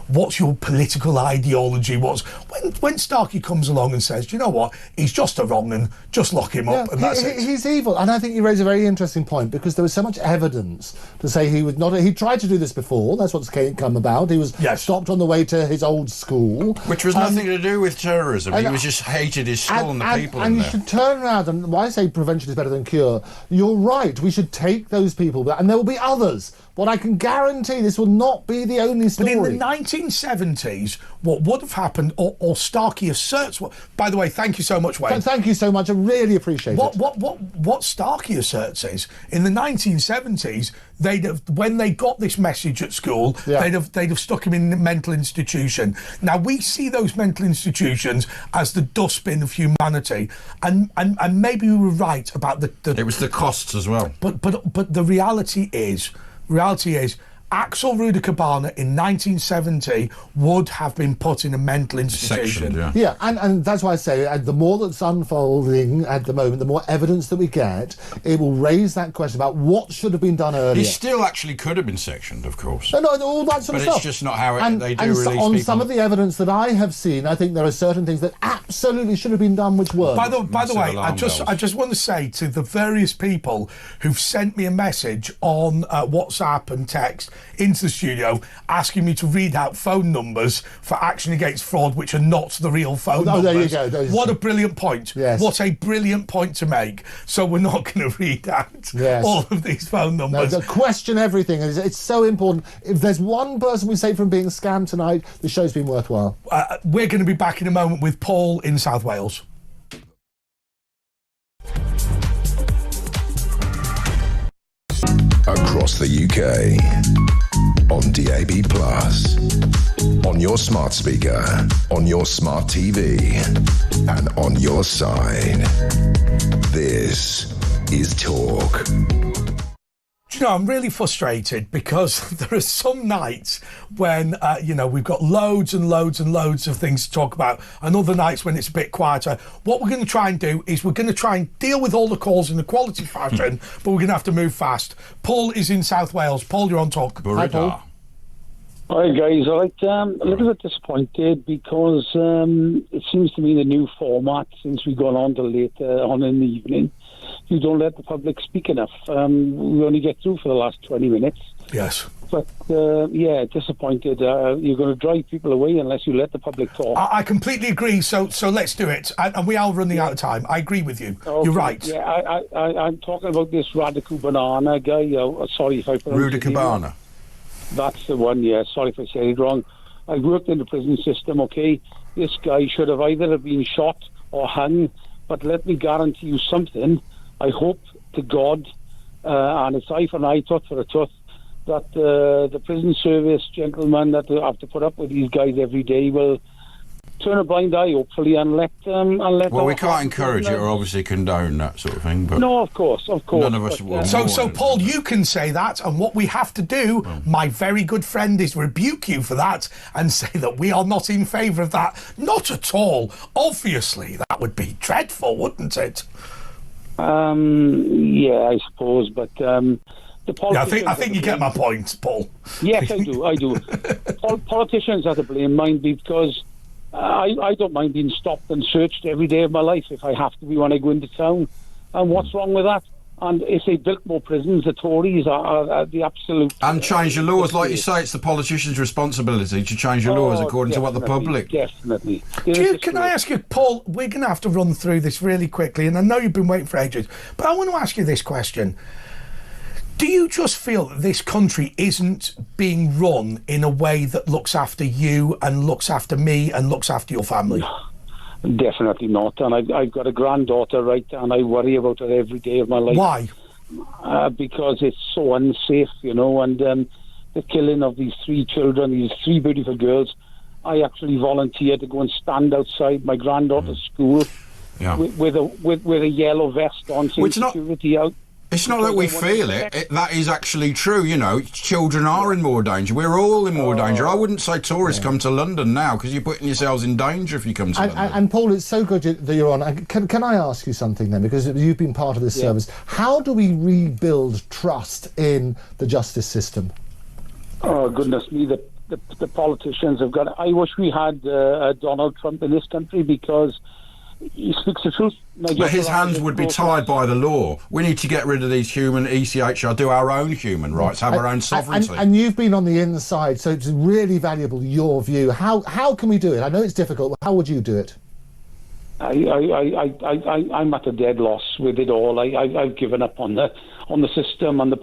what's your political ideology? When Starkey comes along and says, do you know what, he's just a wrong and just lock him up, and that's it. He's evil, and I think you raise a very interesting point, because there was so much evidence to say he would not. He tried to do this before. That's what's come about. He was stopped on the way to his old school, which was nothing to do with terrorism. He was just hated his school and the people. And you should turn around, and why I say prevention is better than cure. You're right. We should take those people, and there will be others. But I can guarantee this will not be the only story. But in the 1970s, what would have happened, or Starkey asserts... By the way, thank you so much, Wayne. Thank you so much. I really appreciate it. What Starkey asserts is, in the 1970s, when they got this message at school, they'd have stuck him in a mental institution. Now, we see those mental institutions as the dustbin of humanity, and maybe we were right about the... It was the costs as well. But the reality is, Axel Rudiker-Barner in 1970 would have been put in a mental institution. Yeah, and that's why I say the more that's unfolding at the moment, the more evidence that we get, it will raise that question about what should have been done earlier. He still actually could have been sectioned, of course. No, all that sort of stuff. But it's just not how they do release people. On some of the evidence that I have seen, I think there are certain things that absolutely should have been done which weren't. By the way, I just want to say to the various people who've sent me a message on WhatsApp and text into the studio asking me to read out phone numbers for Action Against Fraud which are not the real phone numbers. There you go. What a brilliant point. Yes. What a brilliant point to make. So we're not going to read out all of these phone numbers. No, question everything. It's so important. If there's one person we save from being scammed tonight, the show's been worthwhile. We're going to be back in a moment with Paul in South Wales. Across the UK, on DAB+, on your smart speaker, on your smart TV, and on your side. This is Talk. Do you know, I'm really frustrated because there are some nights when, we've got loads and loads and loads of things to talk about, and other nights when it's a bit quieter. What we're going to try and do is we're going to try and deal with all the calls in a quality fashion, but we're going to have to move fast. Paul is in South Wales. Paul, you're on Talk. Hi, Paul. Hi, guys. A little bit disappointed because it seems to me the new format, since we've gone on to later on in the evening, you don't let the public speak enough. We only get through for the last 20 minutes. Yes. But, disappointed. You're going to drive people away unless you let the public talk. I completely agree, so let's do it. And we are running out of time. I agree with you. Okay. You're right. Yeah, I'm talking about this Radical Banana guy. Sorry if I pronounced it Rudiker-Barner. That's the one, yeah. Sorry if I said it wrong. I worked in the prison system, okay? This guy should have either been shot or hung, but let me guarantee you something. I hope to God, and it's eye for an eye, tooth for a tooth, that the prison service gentlemen that have to put up with these guys every day will turn a blind eye, hopefully, and let well, we can't encourage it or obviously condone that sort of thing, but no, of course, none of us will. So Paul, you can say that, and what we have to do, my very good friend, is rebuke you for that and say that we are not in favour of that. Not at all. Obviously, that would be dreadful, wouldn't it? Yeah, I suppose, but the politicians... I think you get my point, Paul. Yes, I do. Politicians are to blame, mind me, because I don't mind being stopped and searched every day of my life if I have to be when I go into town. And what's wrong with that? And if they built more prisons, the Tories are the absolute... And change the laws. Like you say, it's the politicians' responsibility to change the laws according to what the public... Definitely. Can I ask you, Paul, we're going to have to run through this really quickly, and I know you've been waiting for ages, but I want to ask you this question. Do you just feel that this country isn't being run in a way that looks after you and looks after me and looks after your family? Definitely not. And I've got a granddaughter, right, and I worry about her every day of my life. Why? Because it's so unsafe, and the killing of these 3 children, these 3 beautiful girls. I actually volunteered to go and stand outside my granddaughter's school with a yellow vest on, saying security out. It's not that we feel it. That is actually true. Children are in more danger. We're all in more danger. I wouldn't say tourists come to London now, because you're putting yourselves in danger if you come to London. And Paul, it's so good that you're on. Can I ask you something then? Because you've been part of this service. How do we rebuild trust in the justice system? Oh, goodness me. The politicians have got... I wish we had Donald Trump in this country, because he speaks the truth. But his hands would be tied by the law. We need to get rid of these human ECHR, do our own human rights, have our own sovereignty. And you've been on the inside, so it's really valuable, your view. How can we do it? I know it's difficult, but how would you do it? I'm at a dead loss with it all. I've given up on the system, and the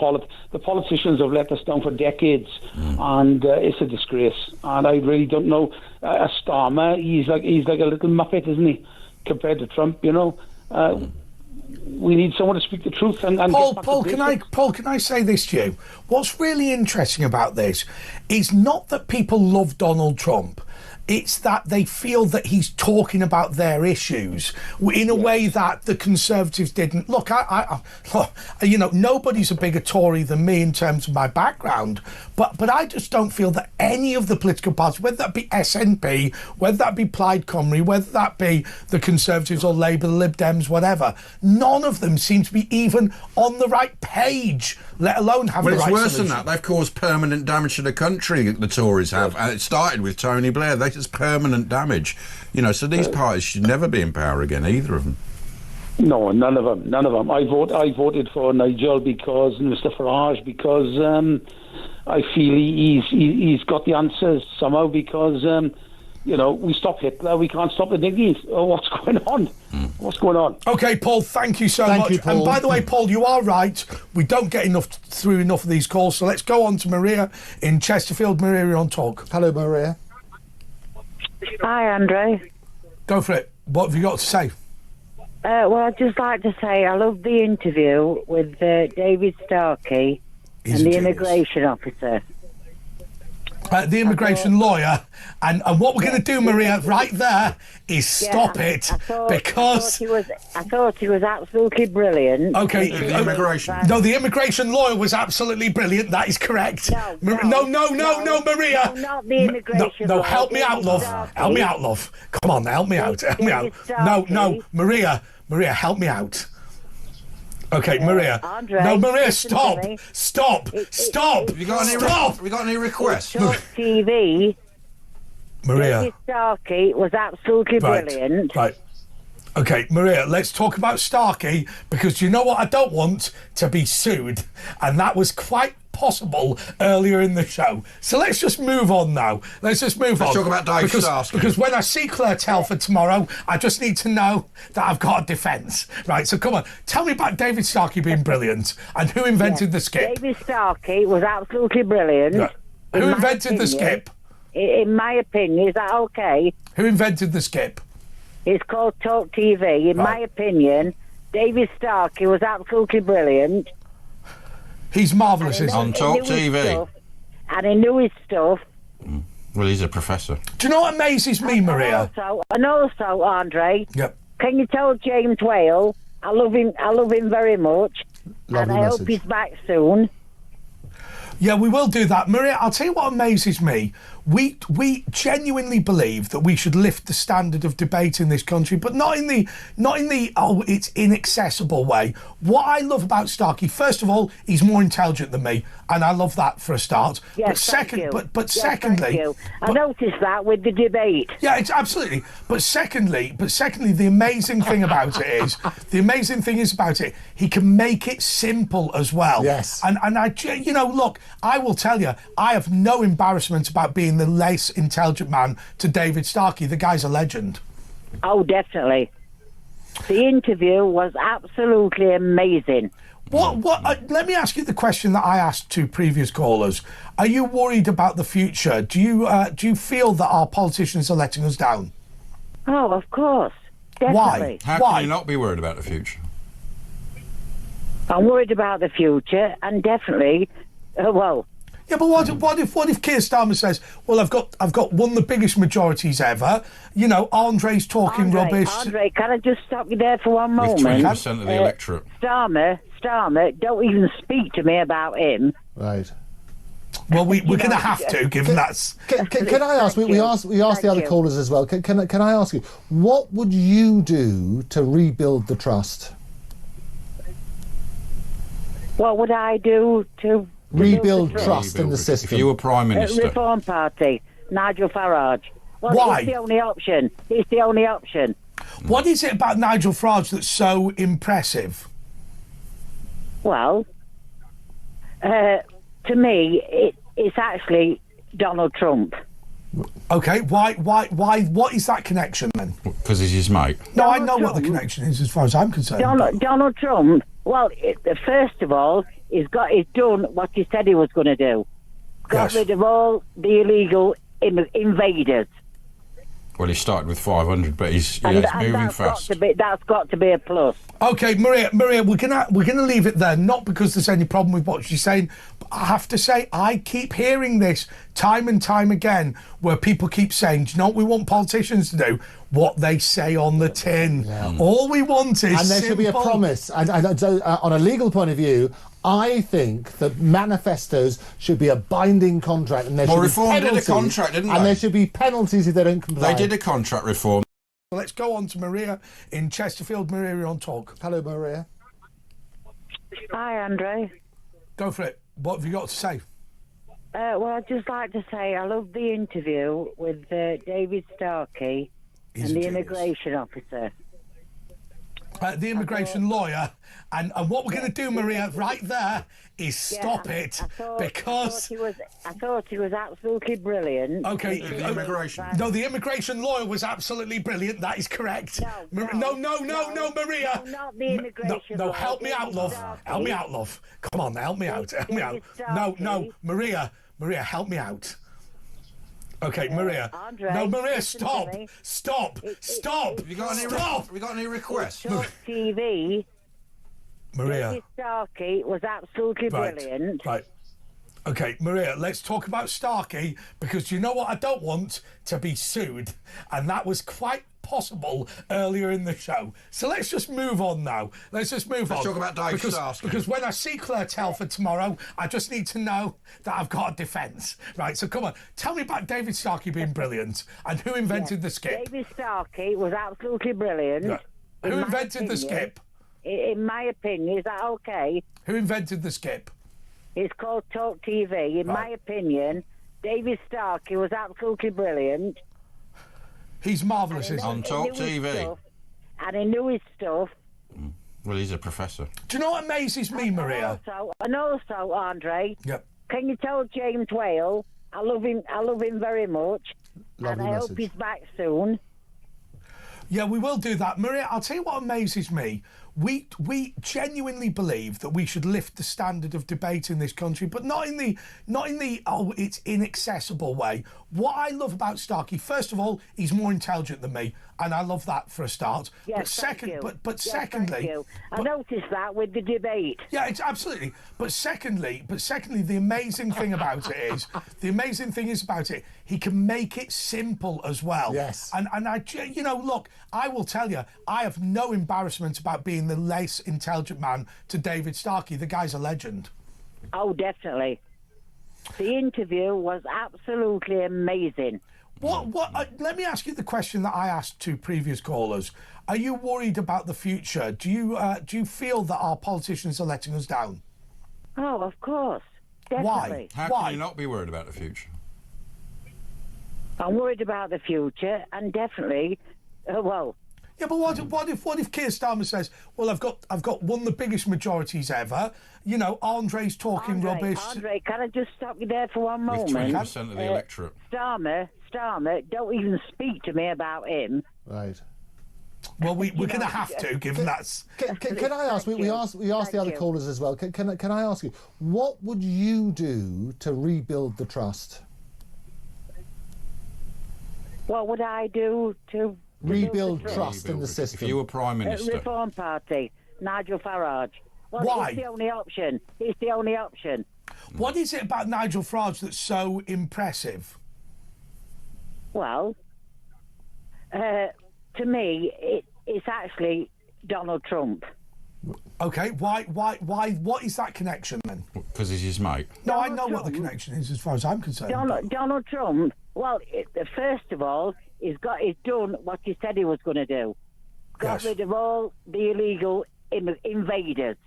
politicians have let us down for decades, and it's a disgrace. And I really don't know. Starmer, he's like a little muppet, isn't he, compared to Trump? We need someone to speak the truth. And Paul, can I say this to you? What's really interesting about this is not that people love Donald Trump. It's that they feel that he's talking about their issues in a way that the Conservatives didn't. Look, nobody's a bigger Tory than me in terms of my background, but I just don't feel that any of the political parties, whether that be SNP, whether that be Plaid Cymru, whether that be the Conservatives or Labour, the Lib Dems, whatever, none of them seem to be even on the right page, let alone have the right solution. Well, it's worse than that. They've caused permanent damage to the country, the Tories have, and it started with Tony Blair. It's permanent damage, so these parties should never be in power again, either of them. No, none of them. I voted for Nigel because Mr. Farage, because I feel he's got the answers somehow, because we stopped Hitler, we can't stop the Diggies. Oh, what's going on? What's going on? Okay, Paul, thank you so much. Paul. And by the way, Paul, you are right. We don't get through enough of these calls, so let's go on to Maria in Chesterfield. Maria, you're on talk. Hello, Maria. Hi, Andre. Go for it. What have you got to say? Well, I'd just like to say I love the interview with David Starkey and the immigration officer. The immigration lawyer, and what we're going to do, Maria, right there, is stop it, because I thought he was absolutely brilliant. Okay, the immigration. No, the immigration lawyer was absolutely brilliant. That is correct. No, Maria. No, not the immigration. No, help me out, love. Help me out, love. Come on, help me out. Help me out. No, Maria, help me out. Okay, Maria. Andre, no, Maria, stop. Stop. Have you got any requests? Talk TV. Maria. David Starkey was absolutely brilliant. Right. Okay, Maria, let's talk about Starkey, because you know what I don't want? To be sued. And that was quite possible earlier in the show. So let's just move on now. Let's talk about Dave Starkey. Because when I see Claire Telford tomorrow, I just need to know that I've got a defence. Right, so come on. Tell me about David Starkey being brilliant and who invented the skip. David Starkey was absolutely brilliant. Yeah. Who invented the skip? In my opinion, is that okay? Who invented the skip? It's called Talk TV. In my opinion, David Starkey was absolutely brilliant. He's marvellous, isn't he? On Talk TV. And he knew his stuff. Well, he's a professor. Do you know what amazes me, Maria? And also, Andre, yep. Can you tell James Whale I love him very much. Lovely and I hope he's back soon. Yeah, we will do that. Maria, I'll tell you what amazes me. We genuinely believe that we should lift the standard of debate in this country, but not in the it's inaccessible way. What I love about Starkey, first of all, he's more intelligent than me, and I love that for a start. Yes, secondly, I noticed that with the debate. Yeah, it's absolutely. But secondly, the amazing thing about it is, he can make it simple as well. Yes. And look, I will tell you, I have no embarrassment about being the less intelligent man to David Starkey. The guy's a legend. Oh, definitely. The interview was absolutely amazing. Let me ask you the question that I asked to previous callers. Are you worried about the future? Do you feel that our politicians are letting us down? Oh, of course. Definitely. How can you not be worried about the future? I'm worried about the future, and definitely, well... Yeah, but what if Keir Starmer says, well, I've got one of the biggest majorities ever. You know, Andre's talking rubbish. Andre, can I just stop you there for one moment? With 20% of the electorate. Starmer, don't even speak to me about him. Right. Well, we're going to have to, given that's... Can I ask, we asked the other callers as well, can I ask you, what would you do to rebuild the trust? What would I do to... Rebuild trust in the system. If you were Prime Minister. Reform Party, Nigel Farage. Well, why? It's the only option. It's the only option. What is it about Nigel Farage that's so impressive? Well, to me, it's actually Donald Trump. Okay, why? What is that connection then? Because he's his mate. No, I know what the connection is as far as I'm concerned. Donald Trump, well, first of all, he's done what he said he was going to do. Got rid of all the illegal invaders. Well, he started with 500, but he's moving fast. That's got to be a plus. Okay, Maria, we're gonna leave it there. Not because there's any problem with what she's saying, but I have to say I keep hearing this time and time again, where people keep saying, "Do you know what we want politicians to do? What they say on the tin. Yeah. All we want is and there should be a promise. And so, on a legal point of view, I think that manifestos should be a binding contract, and there should be penalties. Did a contract, didn't they? And there should be penalties if they don't comply. They did a contract reform. Well, let's go on to Maria in Chesterfield. Maria, you're on talk. Hello, Maria. Hi, Andre. Go for it. What have you got to say? Well, I'd just like to say I love the interview with David Starkey and the immigration officer. The immigration lawyer, and what we're going to do, Maria, right there, is stop it, because I thought he was absolutely brilliant. Okay, the immigration. No, the immigration lawyer was absolutely brilliant. That is correct. No, Maria. Not the immigration. No, help me out, love. Help me out, love. Come on, help me out. Help me out. No, Maria, help me out. Okay, Maria. Andre, no, Maria, stop. Have you got any requests? Talk TV. Maria. David Starkey was absolutely brilliant. Right. Okay, Maria, let's talk about Starkey, because you know what I don't want? To be sued. And that was quite possible earlier in the show. So let's just move on now. Let's talk about David Starkey. Because when I see Claire Telford tomorrow, I just need to know that I've got a defence. Right, so come on. Tell me about David Starkey being brilliant and who invented the skip. David Starkey was absolutely brilliant. Yeah. Who invented the skip? In my opinion, is that okay? Who invented the skip? It's called Talk TV. In my opinion, David Starkey was absolutely brilliant. He's marvellous, isn't he? On Talk TV. And he knew his stuff. Well, he's a professor. Do you know what amazes me, Maria? And also, Andre, can you tell James Whale, I love him very much. Lovely and I hope he's back soon. Yeah, we will do that. Maria, I'll tell you what amazes me. We genuinely believe that we should lift the standard of debate in this country, but not in the it's inaccessible way. What I love about Starkey, first of all, he's more intelligent than me, and I love that for a start. Yes, secondly, I noticed that with the debate. Yeah, it's absolutely. But secondly, the amazing thing about it is, he can make it simple as well. Yes. And look, I will tell you, I have no embarrassment about being the less intelligent man to David Starkey. The guy's a legend. Oh, definitely. The interview was absolutely amazing. Let me ask you the question that I asked to previous callers. Are you worried about the future? Do you feel that our politicians are letting us down? Oh, of course. Definitely. How can you not be worried about the future? I'm worried about the future, and definitely, Yeah, but what if Keir Starmer says, well, I've got one of the biggest majorities ever. You know, Andre's talking rubbish. Andre, can I just stop you there for one moment? With 20% of the electorate. Starmer, don't even speak to me about him. Right. Well, we're going to have to, given that's... Can I ask, we asked the other callers as well, can I ask you, what would you do to rebuild the trust? What would I do to rebuild trust in the system. If you were Prime Minister. Reform Party, Nigel Farage. Well, Why? It's the only option. It's the only option. What is it about Nigel Farage that's so impressive? Well, to me, it's actually Donald Trump. Okay, why? What is that connection then? Because he's his mate. No, I know what the connection is as far as I'm concerned. Donald Trump. Well, first of all, he's done what he said he was going to do. Got rid of all the illegal invaders.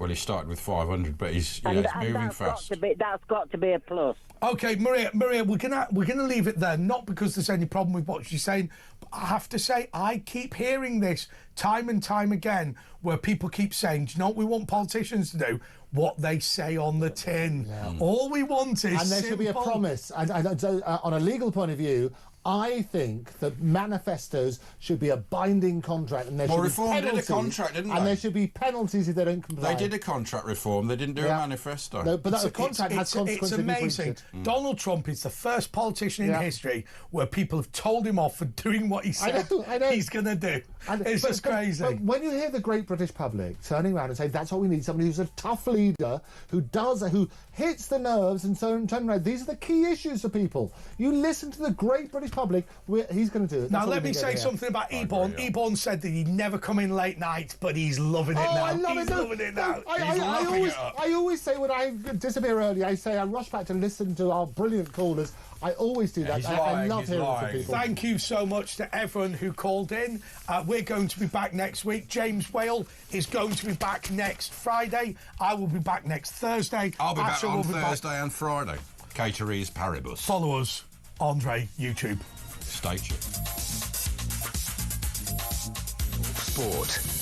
Well, he started with 500, but he's moving fast. That's got to be a plus. Okay, Maria, we're gonna leave it there. Not because there's any problem with what she's saying, but I have to say I keep hearing this time and time again, where people keep saying, "Do you know what we want politicians to do? What they say on the tin. Yeah. All we want is and there should be a promise." And on a legal point of view, I think that manifestos should be a binding contract, and there should be Reform penalties, did a contract, didn't they? And there should be penalties if they don't comply. They did a contract reform. They didn't do a manifesto. No, but that contract has consequences. It's amazing. Donald Trump is the first politician in history where people have told him off for doing what he said he's going to do. It's just crazy. But when you hear the great British public turning around and saying that's what we need, somebody who's a tough leader, who hits the nerves and so turn around, these are the key issues for people. You listen to the great British public, he's going to do it. Now let me say something about Eborn. Eborn said that he'd never come in late nights, but he's loving it now. I love he's loving it now. I always say when I disappear early, I say I rush back to listen to our brilliant callers. I always do that. I love hearing from people. Thank you so much to everyone who called in. We're going to be back next week. James Whale is going to be back next Friday. I will be back next Thursday. I'll be back on Thursday and Friday. Caterees Paribus. Follow us, Andre, YouTube. Stay tuned. Sport.